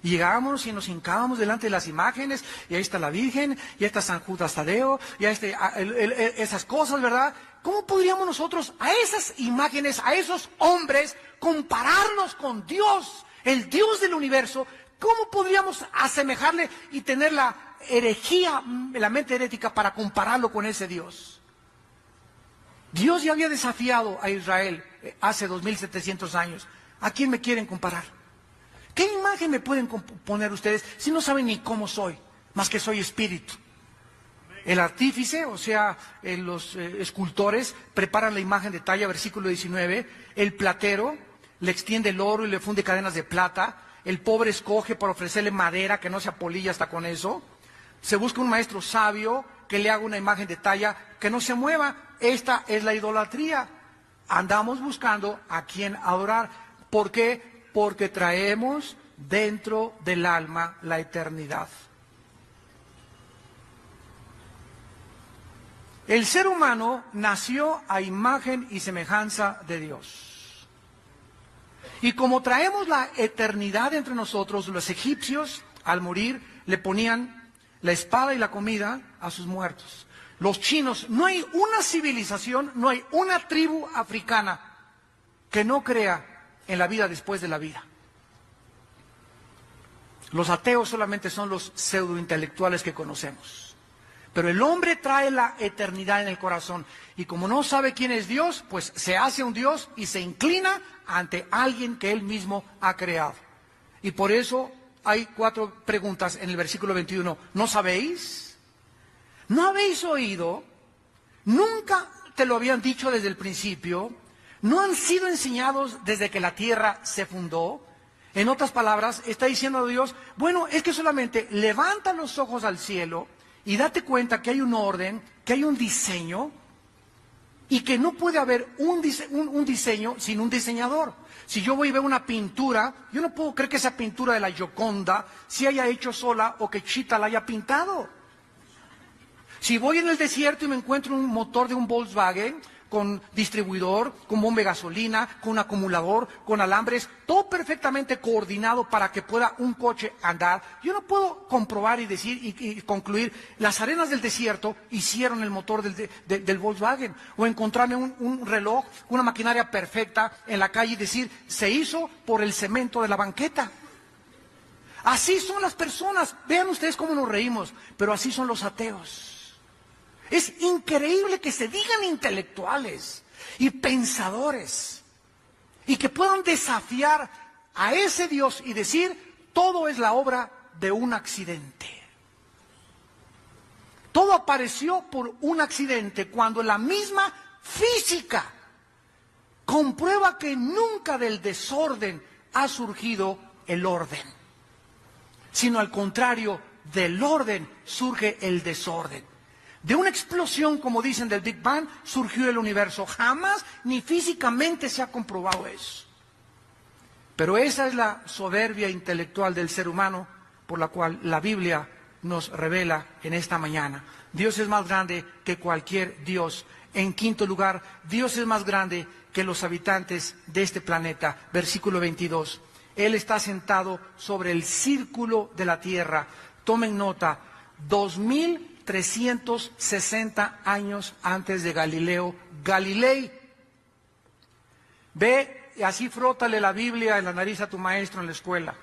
Speaker 1: Y llegábamos y nos hincábamos delante de las imágenes, y ahí está la Virgen, y ahí está San Judas Tadeo, y ahí está esas cosas, ¿verdad? ¿Cómo podríamos nosotros a esas imágenes, a esos hombres, compararnos con Dios, el Dios del universo? ¿Cómo podríamos asemejarle y tener la herejía, la mente herética para compararlo con ese Dios? Dios ya había desafiado a Israel hace 2700 años. ¿A quién me quieren comparar? ¿Qué imagen me pueden poner ustedes si no saben ni cómo soy, más que soy espíritu? El artífice, o sea, los escultores, preparan la imagen de talla, versículo 19. El platero le extiende el oro y le funde cadenas de plata. El pobre escoge para ofrecerle madera, que no se apolilla hasta con eso. Se busca un maestro sabio que le haga una imagen de talla que no se mueva. Esta es la idolatría. Andamos buscando a quién adorar. ¿Por qué? Porque traemos dentro del alma la eternidad. El ser humano nació a imagen y semejanza de Dios. Y como traemos la eternidad entre nosotros, los egipcios, al morir, le ponían la espada y la comida a sus muertos. Los chinos, no hay una civilización, no hay una tribu africana que no crea en la vida después de la vida. Los ateos solamente son los pseudointelectuales que conocemos. Pero el hombre trae la eternidad en el corazón. Y como no sabe quién es Dios, pues se hace un Dios y se inclina ante alguien que él mismo ha creado. Y por eso hay 4 preguntas en el versículo 21. ¿No sabéis? ¿No habéis oído? ¿Nunca te lo habían dicho desde el principio? ¿No han sido enseñados desde que la tierra se fundó? En otras palabras, está diciendo a Dios, bueno, es que solamente levanta los ojos al cielo y date cuenta que hay un orden, que hay un diseño, y que no puede haber un diseño sin un diseñador. Si yo voy y veo una pintura, yo no puedo creer que esa pintura de la Gioconda se haya hecho sola o que Chita la haya pintado. Si voy en el desierto y me encuentro un motor de un Volkswagen, con distribuidor, con bomba de gasolina, con acumulador, con alambres, todo perfectamente coordinado para que pueda un coche andar, yo no puedo comprobar y decir y concluir, las arenas del desierto hicieron el motor del Volkswagen, o encontrarme un reloj, una maquinaria perfecta en la calle y decir, se hizo por el cemento de la banqueta. Así son las personas, vean ustedes cómo nos reímos, pero así son los ateos. Es increíble que se digan intelectuales y pensadores y que puedan desafiar a ese Dios y decir, todo es la obra de un accidente. Todo apareció por un accidente, cuando la misma física comprueba que nunca del desorden ha surgido el orden, sino al contrario, del orden surge el desorden. De una explosión, como dicen, del Big Bang, surgió el universo. Jamás ni físicamente se ha comprobado eso. Pero esa es la soberbia intelectual del ser humano, por la cual la Biblia nos revela en esta mañana. Dios es más grande que cualquier Dios. En quinto lugar, Dios es más grande que los habitantes de este planeta. Versículo 22. Él está sentado sobre el círculo de la tierra. Tomen nota, 2360 años antes de Galileo Galilei. Ve y así frótale la Biblia en la nariz a tu maestro en la escuela.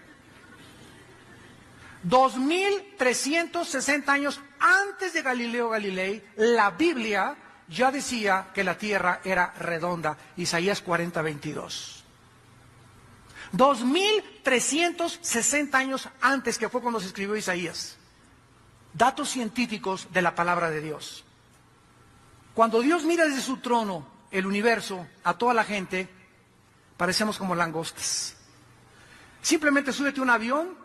Speaker 1: 2360 años antes de Galileo Galilei, la Biblia ya decía que la tierra era redonda. Isaías 40:22. 2360 años antes, que fue cuando se escribió Isaías. Datos científicos de la palabra de Dios. Cuando Dios mira desde su trono el universo, a toda la gente, parecemos como langostas. Simplemente súbete a un avión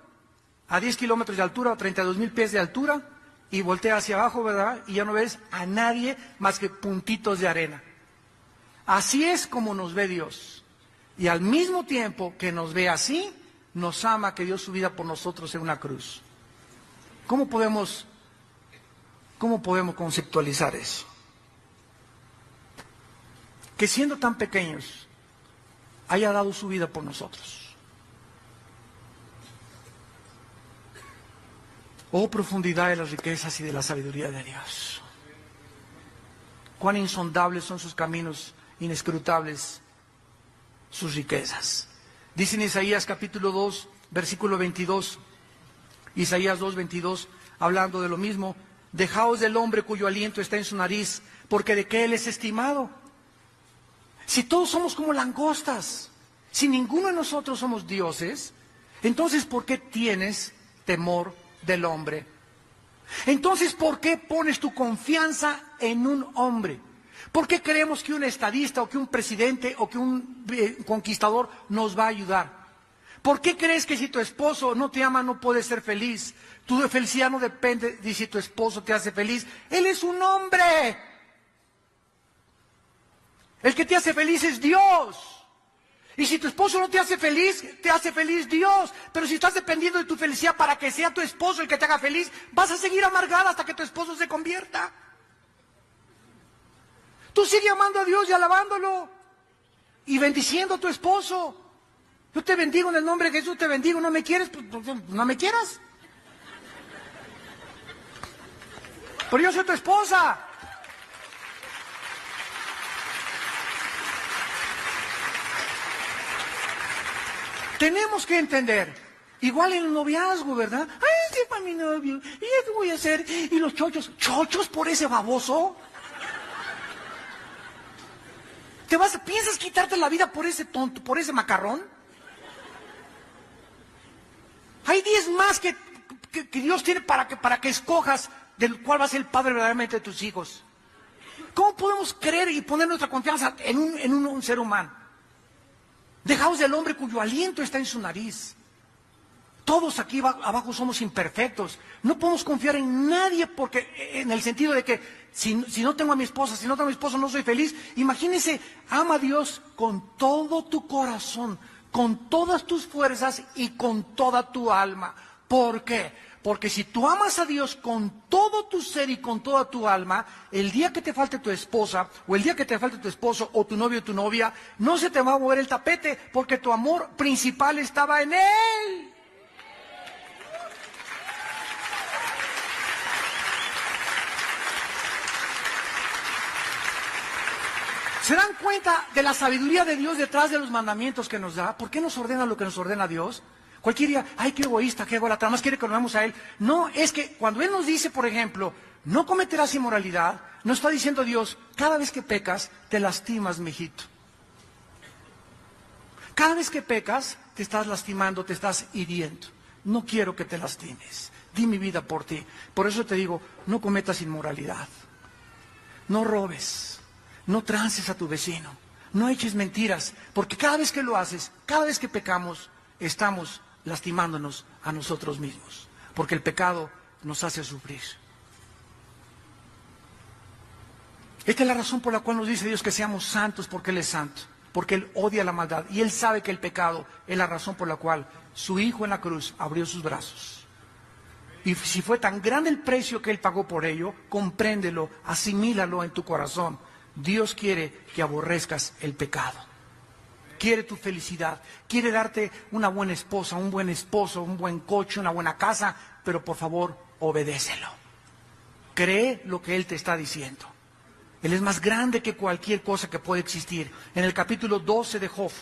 Speaker 1: a 10 kilómetros de altura o 32,000 pies de altura y voltea hacia abajo, ¿verdad? Y ya no ves a nadie más que puntitos de arena. Así es como nos ve Dios. Y al mismo tiempo que nos ve así, nos ama, que dio su vida por nosotros en una cruz. ¿Cómo podemos conceptualizar eso? Que siendo tan pequeños, haya dado su vida por nosotros. Oh, profundidad de las riquezas y de la sabiduría de Dios. Cuán insondables son sus caminos, inescrutables sus riquezas. Dice en Isaías capítulo 2, versículo 22, Isaías 2:22, hablando de lo mismo: dejaos del hombre cuyo aliento está en su nariz, porque de qué él es estimado. Si todos somos como langostas, si ninguno de nosotros somos dioses, entonces ¿por qué tienes temor del hombre? Entonces, ¿por qué pones tu confianza en un hombre? ¿Por qué creemos que un estadista o que un presidente o que un conquistador nos va a ayudar? ¿Por qué crees que si tu esposo no te ama no puedes ser feliz? Tu felicidad no depende de si tu esposo te hace feliz. Él es un hombre. El que te hace feliz es Dios. Y si tu esposo no te hace feliz Dios. Pero si estás dependiendo de tu felicidad para que sea tu esposo el que te haga feliz, vas a seguir amargada hasta que tu esposo se convierta. Tú sigue amando a Dios y alabándolo y bendiciendo a tu esposo. Yo te bendigo en el nombre de Jesús, te bendigo. ¿No me quieres? Pues no me quieras. Pero yo soy tu esposa. Tenemos que entender, igual en el noviazgo, ¿verdad? Ay, este es para mi novio, ¿y yo qué voy a hacer? ¿Y los chochos? ¿Chochos por ese baboso? ¿Piensas quitarte la vida por ese tonto, por ese macarrón? Hay 10 más que Dios tiene para que escojas del cual va a ser el padre verdaderamente de tus hijos. ¿Cómo podemos creer y poner nuestra confianza en un ser humano? Dejaos del hombre cuyo aliento está en su nariz. Todos aquí abajo somos imperfectos. No podemos confiar en nadie, porque en el sentido de que si no tengo a mi esposa, si no tengo a mi esposo no soy feliz. Imagínense, ama a Dios con todo tu corazón, con todas tus fuerzas y con toda tu alma. ¿Por qué? Porque si tú amas a Dios con todo tu ser y con toda tu alma, el día que te falte tu esposa, o el día que te falte tu esposo, o tu novio o tu novia, no se te va a mover el tapete, porque tu amor principal estaba en Él. ¿Se dan cuenta de la sabiduría de Dios detrás de los mandamientos que nos da? ¿Por qué nos ordena lo que nos ordena Dios? Cualquier día, ay, qué egoísta, qué ególatra, más quiere que lo veamos a Él. No, es que cuando Él nos dice, por ejemplo, no cometerás inmoralidad, nos está diciendo Dios, cada vez que pecas, te lastimas, mijito. Cada vez que pecas, te estás lastimando, te estás hiriendo. No quiero que te lastimes. di mi vida por ti. Por eso te digo, no cometas inmoralidad, no robes, no trances a tu vecino, no eches mentiras, porque cada vez que lo haces, cada vez que pecamos, estamos lastimándonos a nosotros mismos, porque el pecado nos hace sufrir. Esta es la razón por la cual nos dice Dios que seamos santos, porque Él es santo, porque Él odia la maldad y Él sabe que el pecado es la razón por la cual su Hijo en la cruz abrió sus brazos. Y si fue tan grande el precio que Él pagó por ello, compréndelo, asimílalo en tu corazón. Dios quiere que aborrezcas el pecado. Quiere tu felicidad, quiere darte una buena esposa, un buen esposo, un buen coche, una buena casa, pero por favor, obedécelo. Cree lo que Él te está diciendo. Él es más grande que cualquier cosa que puede existir. En el capítulo 12 de Job,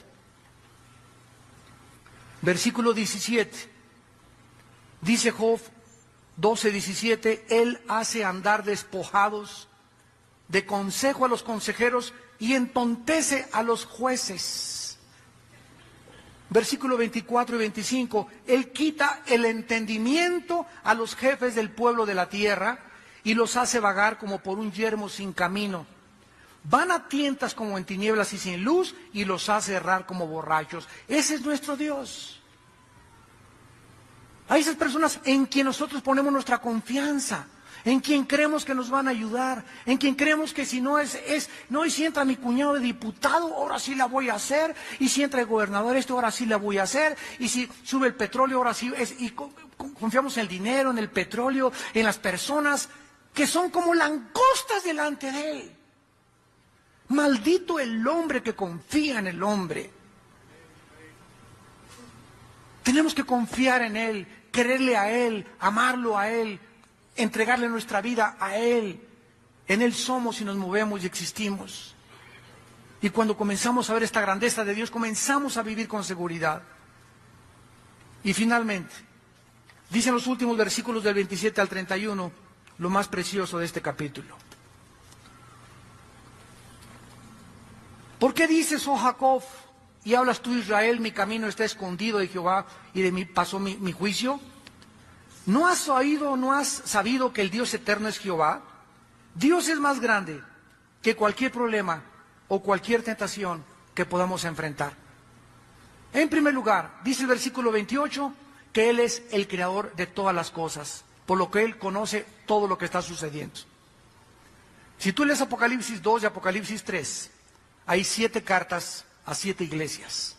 Speaker 1: versículo 17, dice Job 12:17, Él hace andar despojados de consejo a los consejeros y entontece a los jueces. Versículo 24 y 25, Él quita el entendimiento a los jefes del pueblo de la tierra y los hace vagar como por un yermo sin camino. Van a tientas como en tinieblas y sin luz y los hace errar como borrachos. Ese es nuestro Dios. A esas personas en quien nosotros ponemos nuestra confianza, en quien creemos que nos van a ayudar, en quien creemos que si no no, y si entra mi cuñado de diputado, ahora sí la voy a hacer, y si entra el gobernador ahora sí la voy a hacer, y si sube el petróleo, ahora sí, y confiamos en el dinero, en el petróleo, en las personas que son como langostas delante de Él. Maldito el hombre que confía en el hombre. Tenemos que confiar en Él, quererle a Él, amarlo a Él, entregarle nuestra vida a Él. En Él somos y nos movemos y existimos. Y cuando comenzamos a ver esta grandeza de Dios, comenzamos a vivir con seguridad. Y finalmente, dicen los últimos versículos del 27 al 31, lo más precioso de este capítulo. ¿Por qué dices, oh Jacob, y hablas tú, Israel, mi camino está escondido de Jehová y de mí pasó mi juicio? ¿No has oído, no has sabido que el Dios eterno es Jehová? Dios es más grande que cualquier problema o cualquier tentación que podamos enfrentar. En primer lugar, dice el versículo 28, que Él es el creador de todas las cosas, por lo que Él conoce todo lo que está sucediendo. Si tú lees Apocalipsis 2 y Apocalipsis 3, hay 7 cartas a 7 iglesias.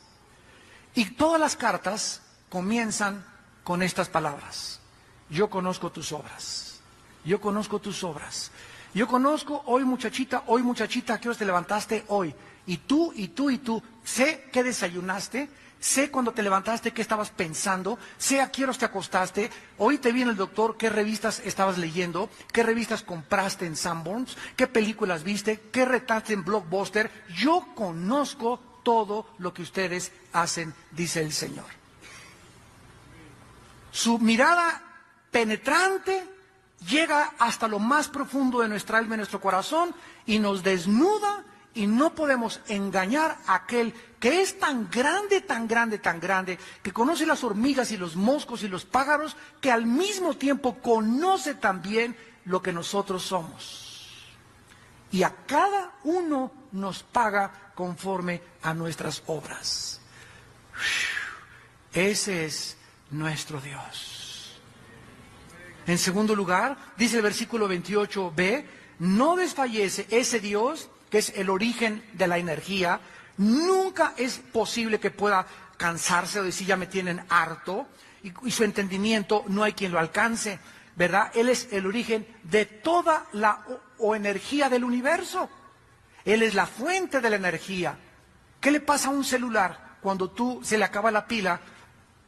Speaker 1: Y todas las cartas comienzan con estas palabras. Yo conozco tus obras. Yo conozco tus obras. Yo conozco hoy muchachita, ¿a qué hora te levantaste hoy? Y tú, y tú, y tú. Sé qué desayunaste. Sé cuando te levantaste qué estabas pensando. Sé a qué horas te acostaste. Hoy te vi en el doctor qué revistas estabas leyendo. Qué revistas compraste en Sanborns. Qué películas viste. Qué retaste en Blockbuster. Yo conozco todo lo que ustedes hacen, dice el Señor. Su mirada penetrante llega hasta lo más profundo de nuestra alma y nuestro corazón y nos desnuda, y no podemos engañar a aquel que es tan grande, tan grande, tan grande, que conoce las hormigas y los moscos y los pájaros, que al mismo tiempo conoce también lo que nosotros somos. Y a cada uno nos paga conforme a nuestras obras. Ese es nuestro Dios. En segundo lugar, dice el versículo 28b, no desfallece ese Dios que es el origen de la energía. Nunca es posible que pueda cansarse o decir ya me tienen harto, y su entendimiento no hay quien lo alcance, ¿verdad? Él es el origen de toda la energía del universo. Él es la fuente de la energía. ¿Qué le pasa a un celular cuando tú se le acaba la pila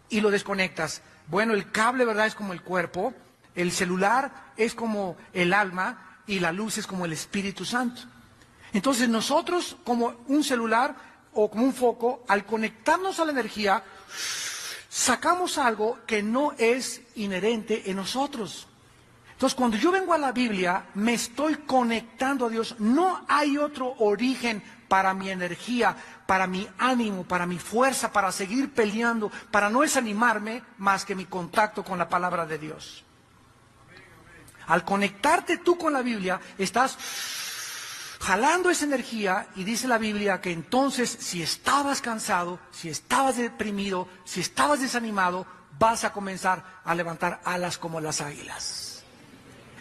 Speaker 1: y lo desconectas? Bueno, el cable, ¿verdad?, es como el cuerpo, el celular es como el alma y la luz es como el Espíritu Santo. Entonces nosotros, como un celular o como un foco, al conectarnos a la energía, sacamos algo que no es inherente en nosotros. Entonces, cuando yo vengo a la Biblia, me estoy conectando a Dios. No hay otro origen para mi energía, para mi ánimo, para mi fuerza, para seguir peleando, para no desanimarme, más que mi contacto con la palabra de Dios. Al conectarte tú con la Biblia, estás jalando esa energía, y dice la Biblia que entonces, si estabas cansado, si estabas deprimido, si estabas desanimado, vas a comenzar a levantar alas como las águilas.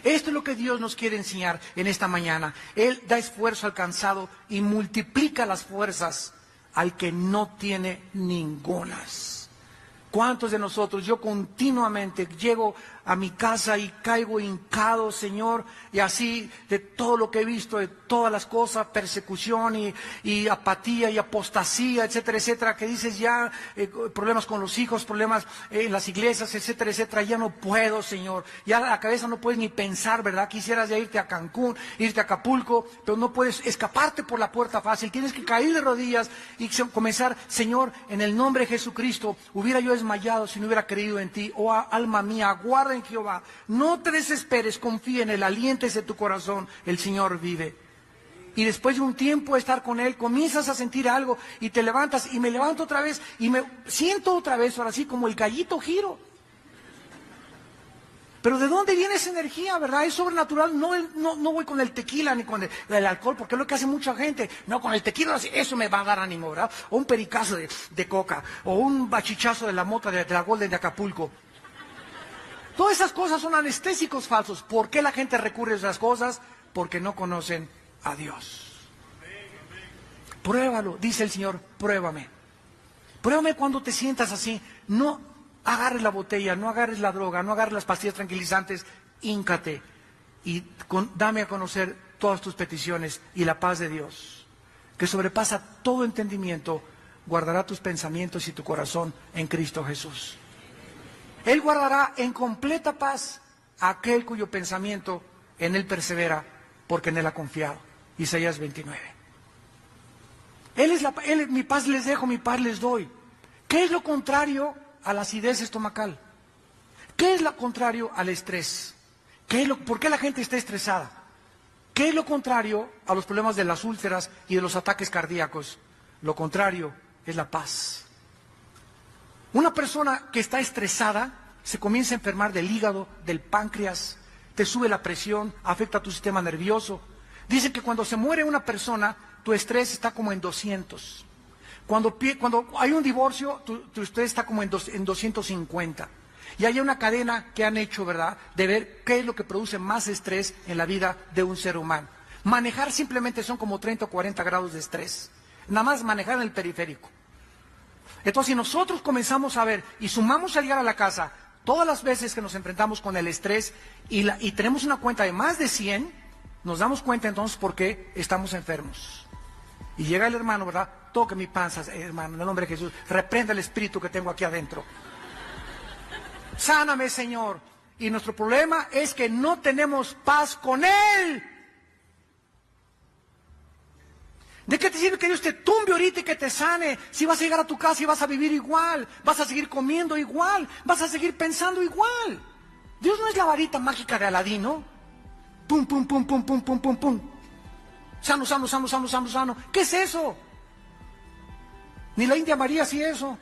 Speaker 1: Esto es lo que Dios nos quiere enseñar en esta mañana. Él da esfuerzo al cansado y multiplica las fuerzas al que no tiene ningunas. ¿Cuántos de nosotros, yo continuamente llego a mi casa y caigo hincado, Señor, y así de todo lo que he visto, de todas las cosas, persecución y apatía y apostasía, etcétera, etcétera, que dices ya, problemas con los hijos, problemas en las iglesias, etcétera, etcétera, ya no puedo, Señor, ya la cabeza no puedes ni pensar, ¿verdad? Quisieras ya irte a Cancún, irte a Acapulco, pero no puedes escaparte por la puerta fácil, tienes que caer de rodillas y comenzar, Señor, en el nombre de Jesucristo, hubiera yo desmayado si no hubiera creído en ti. Oh, alma mía, guarda en Jehová, no te desesperes, confía en él, aliéntese tu corazón, el Señor vive. Y después de un tiempo de estar con él, comienzas a sentir algo y te levantas, y me levanto otra vez y me siento otra vez, ahora sí, como el gallito giro. Pero ¿de dónde viene esa energía, verdad? Es sobrenatural. No voy con el tequila ni con el alcohol, porque es lo que hace mucha gente. No, con el tequila eso me va a dar ánimo, ¿verdad? O un pericazo de coca, o un bachichazo de la mota de la Golden de Acapulco. Todas esas cosas son anestésicos falsos. ¿Por qué la gente recurre a esas cosas? Porque no conocen a Dios. Pruébalo, dice el Señor, pruébame. Pruébame cuando te sientas así. No agarres la botella, no agarres la droga, no agarres las pastillas tranquilizantes, híncate y dame a conocer todas tus peticiones, y la paz de Dios, que sobrepasa todo entendimiento, guardará tus pensamientos y tu corazón en Cristo Jesús. Él guardará en completa paz a aquel cuyo pensamiento en él persevera, porque en él ha confiado. Isaías 29. Mi paz les dejo, mi paz les doy. ¿Qué es lo contrario a la acidez estomacal? ¿Qué es lo contrario al estrés? ¿Por qué la gente está estresada? ¿Qué es lo contrario a los problemas de las úlceras y de los ataques cardíacos? Lo contrario es la paz. Una persona que está estresada se comienza a enfermar del hígado, del páncreas, te sube la presión, afecta tu sistema nervioso. Dicen que cuando se muere una persona, tu estrés está como en 200. Cuando hay un divorcio, tu estrés está como en 250. Y hay una cadena que han hecho, ¿verdad?, de ver qué es lo que produce más estrés en la vida de un ser humano. Manejar simplemente son como 30 o 40 grados de estrés. Nada más manejar en el periférico. Entonces, si nosotros comenzamos a ver y sumamos al llegar a la casa todas las veces que nos enfrentamos con el estrés y tenemos una cuenta de más de 100, nos damos cuenta entonces por qué estamos enfermos. Y llega el hermano, ¿verdad? Toque mi panza, hermano, en el nombre de Jesús. Reprenda el espíritu que tengo aquí adentro. Sáname, Señor. Y nuestro problema es que no tenemos paz con Él. ¿De qué te sirve que Dios te tumbe ahorita y que te sane? Si vas a llegar a tu casa y vas a vivir igual, vas a seguir comiendo igual, vas a seguir pensando igual. Dios no es la varita mágica de Aladino. Pum, pum, pum, pum, pum, pum, pum, pum. Sano, sano, sano, sano, sano, sano. ¿Qué es eso? Ni la India María hacía eso.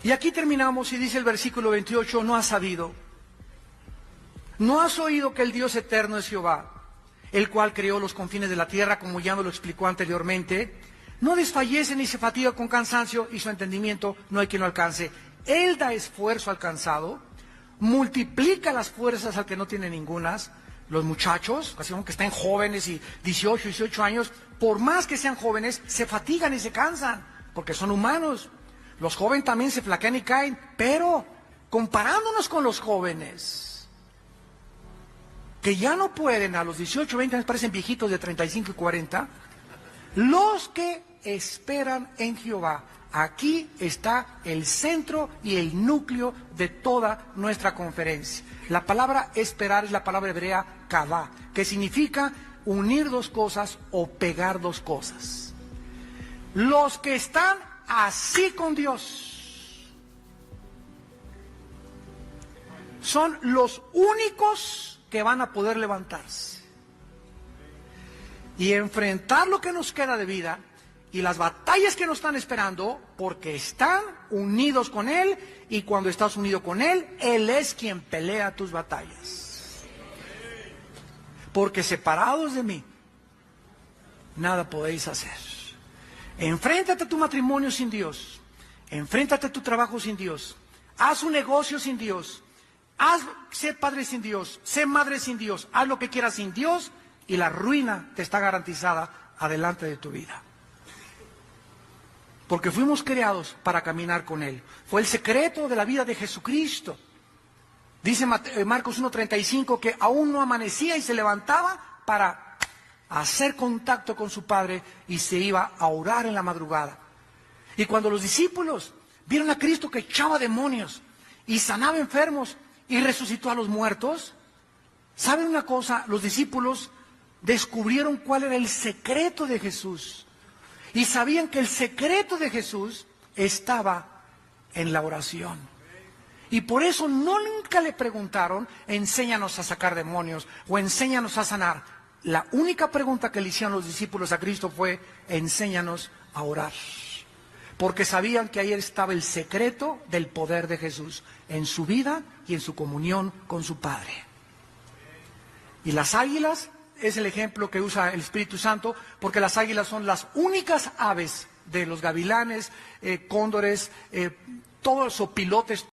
Speaker 1: Y aquí terminamos y dice el versículo 28, no has sabido, no has oído que el Dios eterno es Jehová, el cual creó los confines de la tierra, como ya nos lo explicó anteriormente. No desfallece ni se fatiga con cansancio, y su entendimiento no hay quien lo alcance. Él da esfuerzo al cansado, multiplica las fuerzas al que no tiene ningunas. Los muchachos, casi como que están jóvenes y 18 años, por más que sean jóvenes, se fatigan y se cansan, porque son humanos. Los jóvenes también se flaquean y caen, pero comparándonos con los jóvenes, que ya no pueden, a los 18, 20 años parecen viejitos de 35 y 40, los que esperan en Jehová. Aquí está el centro y el núcleo de toda nuestra conferencia. La palabra esperar es la palabra hebrea kavá, que significa unir dos cosas o pegar dos cosas. Los que están así con Dios son los únicos que van a poder levantarse y enfrentar lo que nos queda de vida y las batallas que nos están esperando, porque están unidos con Él, y cuando estás unido con Él, Él es quien pelea tus batallas. Porque separados de mí, nada podéis hacer. Enfréntate a tu matrimonio sin Dios, enfréntate a tu trabajo sin Dios, haz un negocio sin Dios, sé padre sin Dios, sé madre sin Dios, haz lo que quieras sin Dios, y la ruina te está garantizada adelante de tu vida. Porque fuimos creados para caminar con Él. Fue el secreto de la vida de Jesucristo. Dice Marcos 1:35 que aún no amanecía y se levantaba para hacer contacto con su Padre y se iba a orar en la madrugada. Y cuando los discípulos vieron a Cristo que echaba demonios y sanaba enfermos y resucitó a los muertos, ¿saben una cosa? Los discípulos descubrieron cuál era el secreto de Jesús. Y sabían que el secreto de Jesús estaba en la oración. Y por eso nunca le preguntaron, enséñanos a sacar demonios o enséñanos a sanar. La única pregunta que le hicieron los discípulos a Cristo fue, enséñanos a orar. Porque sabían que ahí estaba el secreto del poder de Jesús, en su vida y en su comunión con su Padre. Y las águilas es el ejemplo que usa el Espíritu Santo, porque las águilas son las únicas aves de los gavilanes, cóndores, todos los opilotes.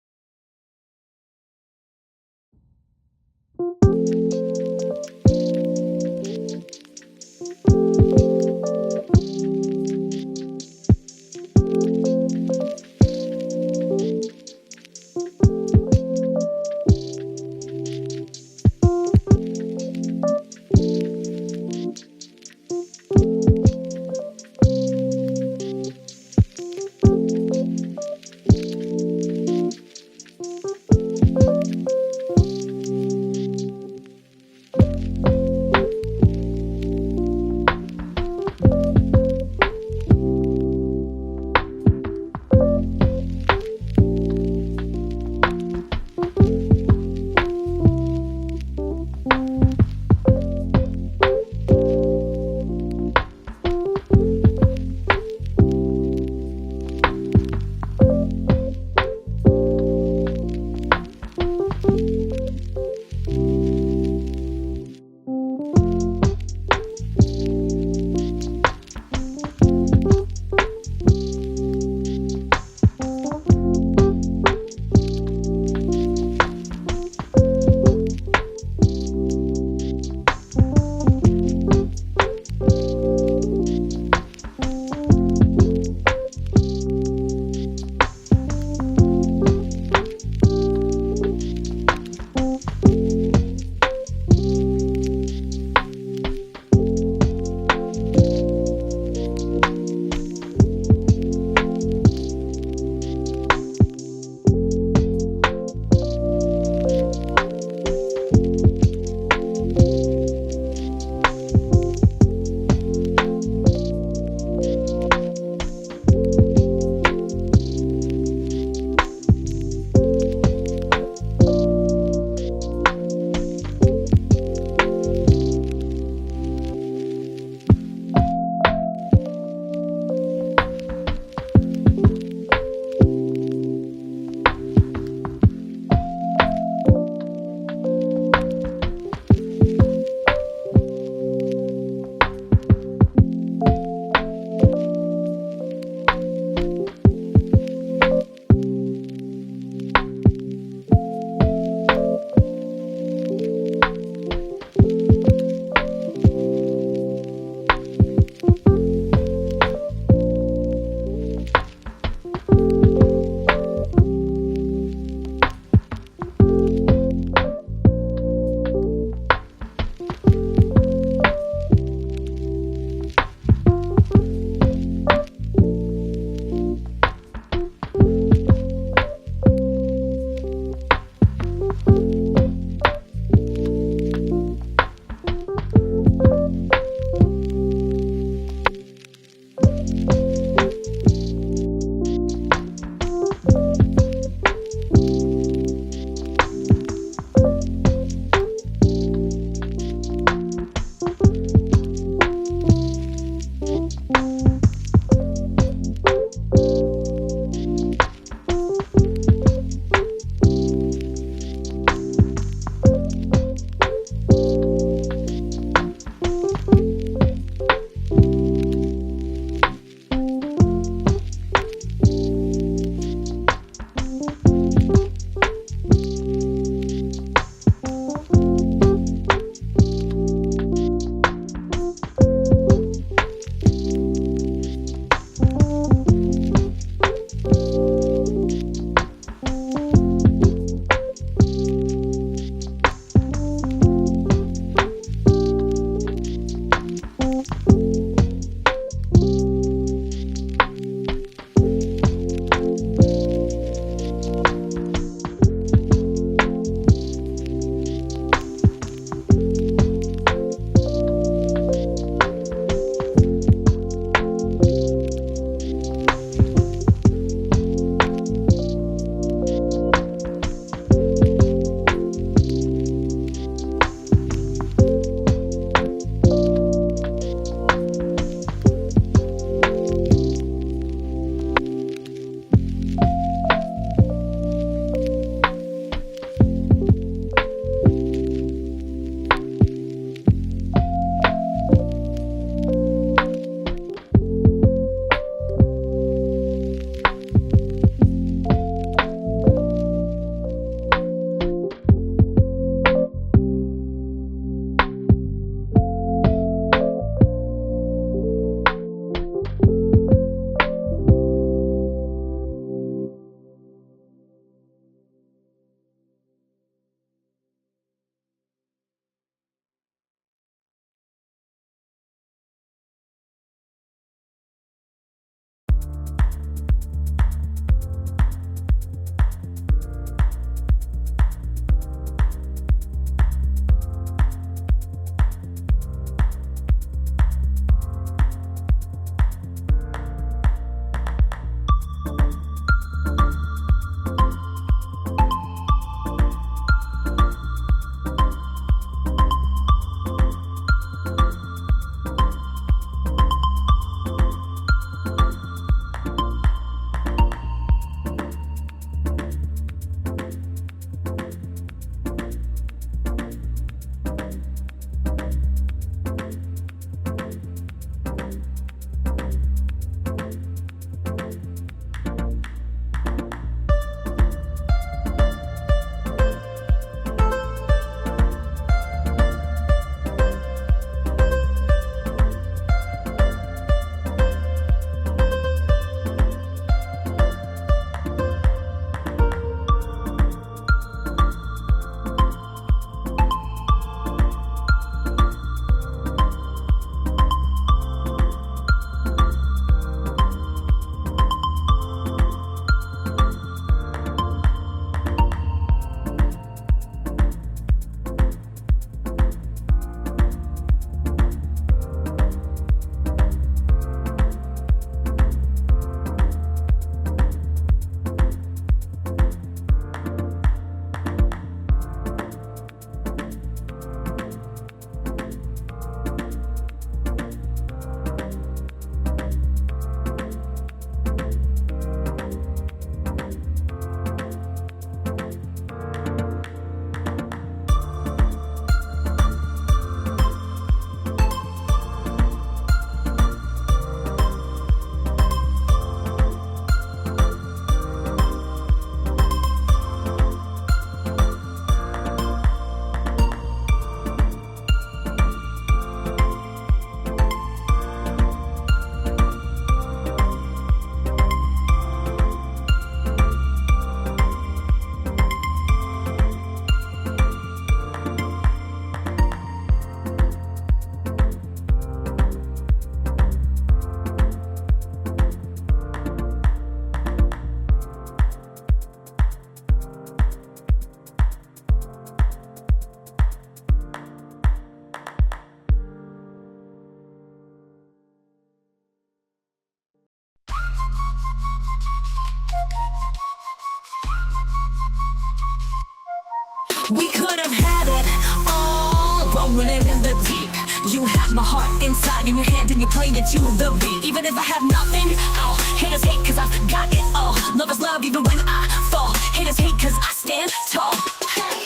Speaker 2: rolling in the deep. You have my heart inside in your hand and you play it to the beat. Even if I have nothing, oh, haters hate cause I've got it all. Lovers love even when I fall. Haters hate cause I stand tall.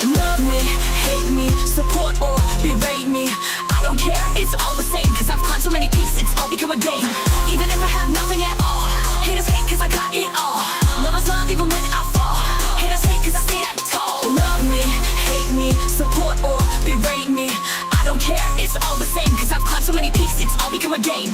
Speaker 2: Love me, hate me, support or berate me, I don't care, it's all the same. Cause I've climbed so many peaks, it's all become a game. Even if I have nothing at all, haters hate cause I got it all. Lovers love even when I fall. Haters hate cause I stand tall. Love me, hate me, support or berate me, I don't care, it's all the same. Cause I've climbed so many peaks, it's all become a game.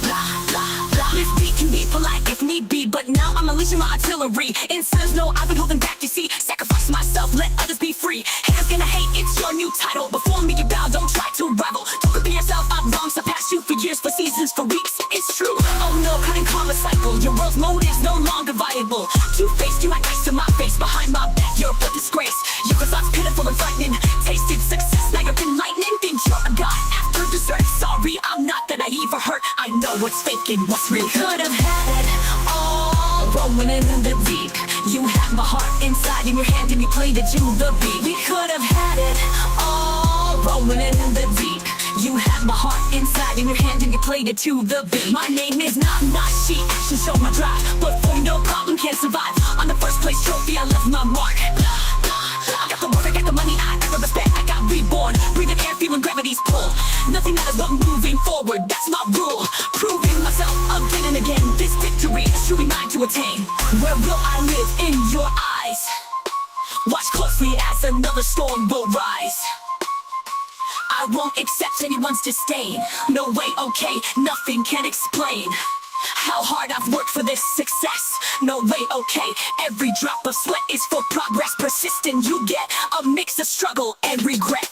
Speaker 2: Blah, blah, blah. This beat can be polite if need be, but now I'm unleashing my artillery. It says no, I've been holding back, you see. Sacrifice myself, let others be free. Haters gonna hate, it's your new title. Before me you bow, don't try to rival. Don't compare yourself, I've wrong, surpassed you for years, for seasons, for weeks. It's true, oh no, cutting karma cycle. Your world's motives no longer viable. Two-faced, you act nice to my face. Behind my back, you're a disgrace. Your thoughts pitiful and frightening. Tasted success, now you're enlightening. Think you're a god after dessert. Sorry, I'm not that naive or hurt. I know what's fake and what's real. Could have had it all, rolling in the deep. You had my heart inside in your hand and you played it to the beat. We could have had it all, rolling in the deep. You had my heart inside in your hand and you played it to the beat. My name is not she, action show my drive. But for no problem can't survive. On the first place trophy I left my mark. I got the work, I got the money, I got the respect. I got reborn, breathing air, feeling gravity's pull. Nothing matters but moving forward, that's my rule. Proving myself again and again. This victory is truly mine to attain. Where will I live? In your eyes. Watch closely as another storm will rise. I won't accept anyone's disdain. No way, okay, nothing can explain how hard I've worked for this success. No way, okay, every drop of sweat is for progress. Persistent, you get a mix of struggle and regret.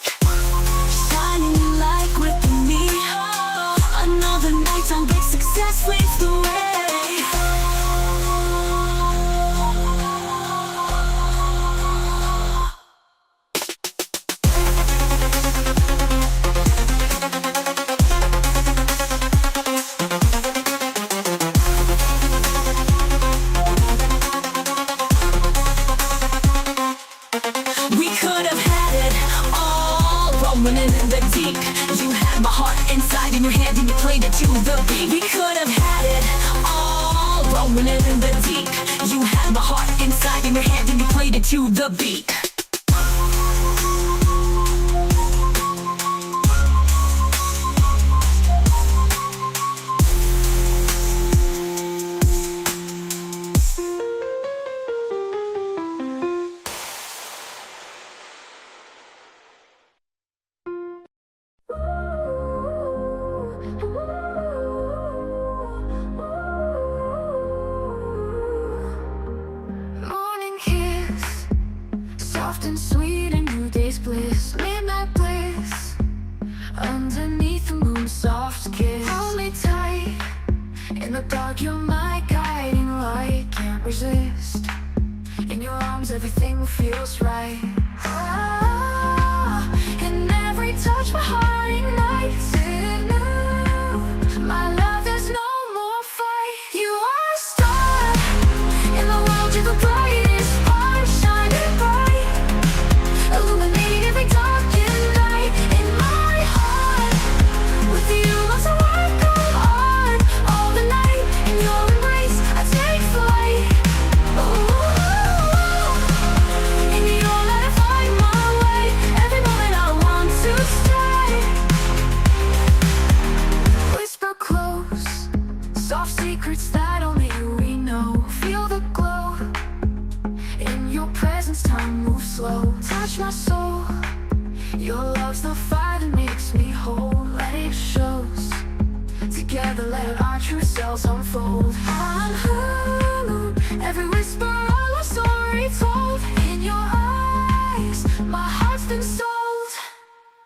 Speaker 2: Shining light gripping me. Another night on big success leads the way. Rolling in the deep. You had my heart inside in your hand and you played it to the beat. We could have had it all, rolling in the deep. You had my heart inside in your hand and you played it to the beat.
Speaker 3: Soft and sweet, a new day's bliss. Midnight bliss, underneath the moon, soft kiss. Hold me tight, in the dark you're my guiding light. Can't resist, in your arms everything feels right. Ah, and every touch my heart ignites it new. My love, there's no more fight. You are a star, in the world you're the brightest spark, shining bright, illuminating every darkened night. In my heart, with you loves a work go on all the night. In your embrace I take flight. Ooh, in your light I find my way. Every moment I want to stay. Whisper close, soft secrets that only we know. Feel the glow, in your presence time moves slow. Touch my soul, your love's the fire that makes me whole. Let it shows, together let our true selves unfold. I'm alone, every whisper all our story told. In your eyes, my heart's been sold.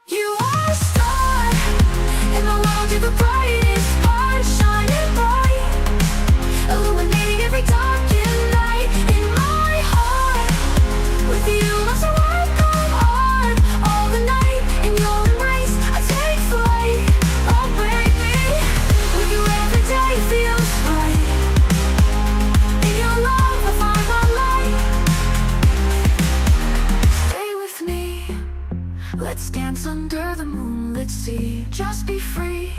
Speaker 3: You are a star, in the world you're the brightest spark, shining bright, illuminating every darkened night. In my heart, with you loves a work go on all the night. under the moonlit sea. Just be free.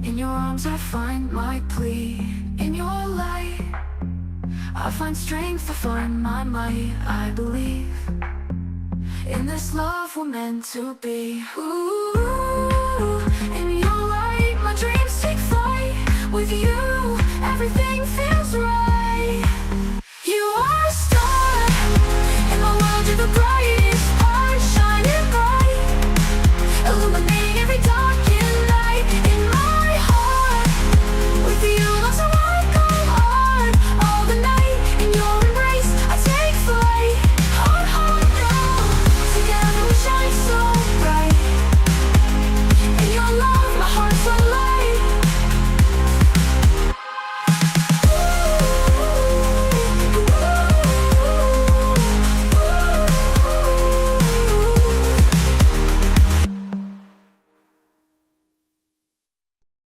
Speaker 3: In your arms I find my plea. In your light I find strength, I find my might. I believe in this love we're meant to be. Ooh, in your light my dreams take flight. With you everything feels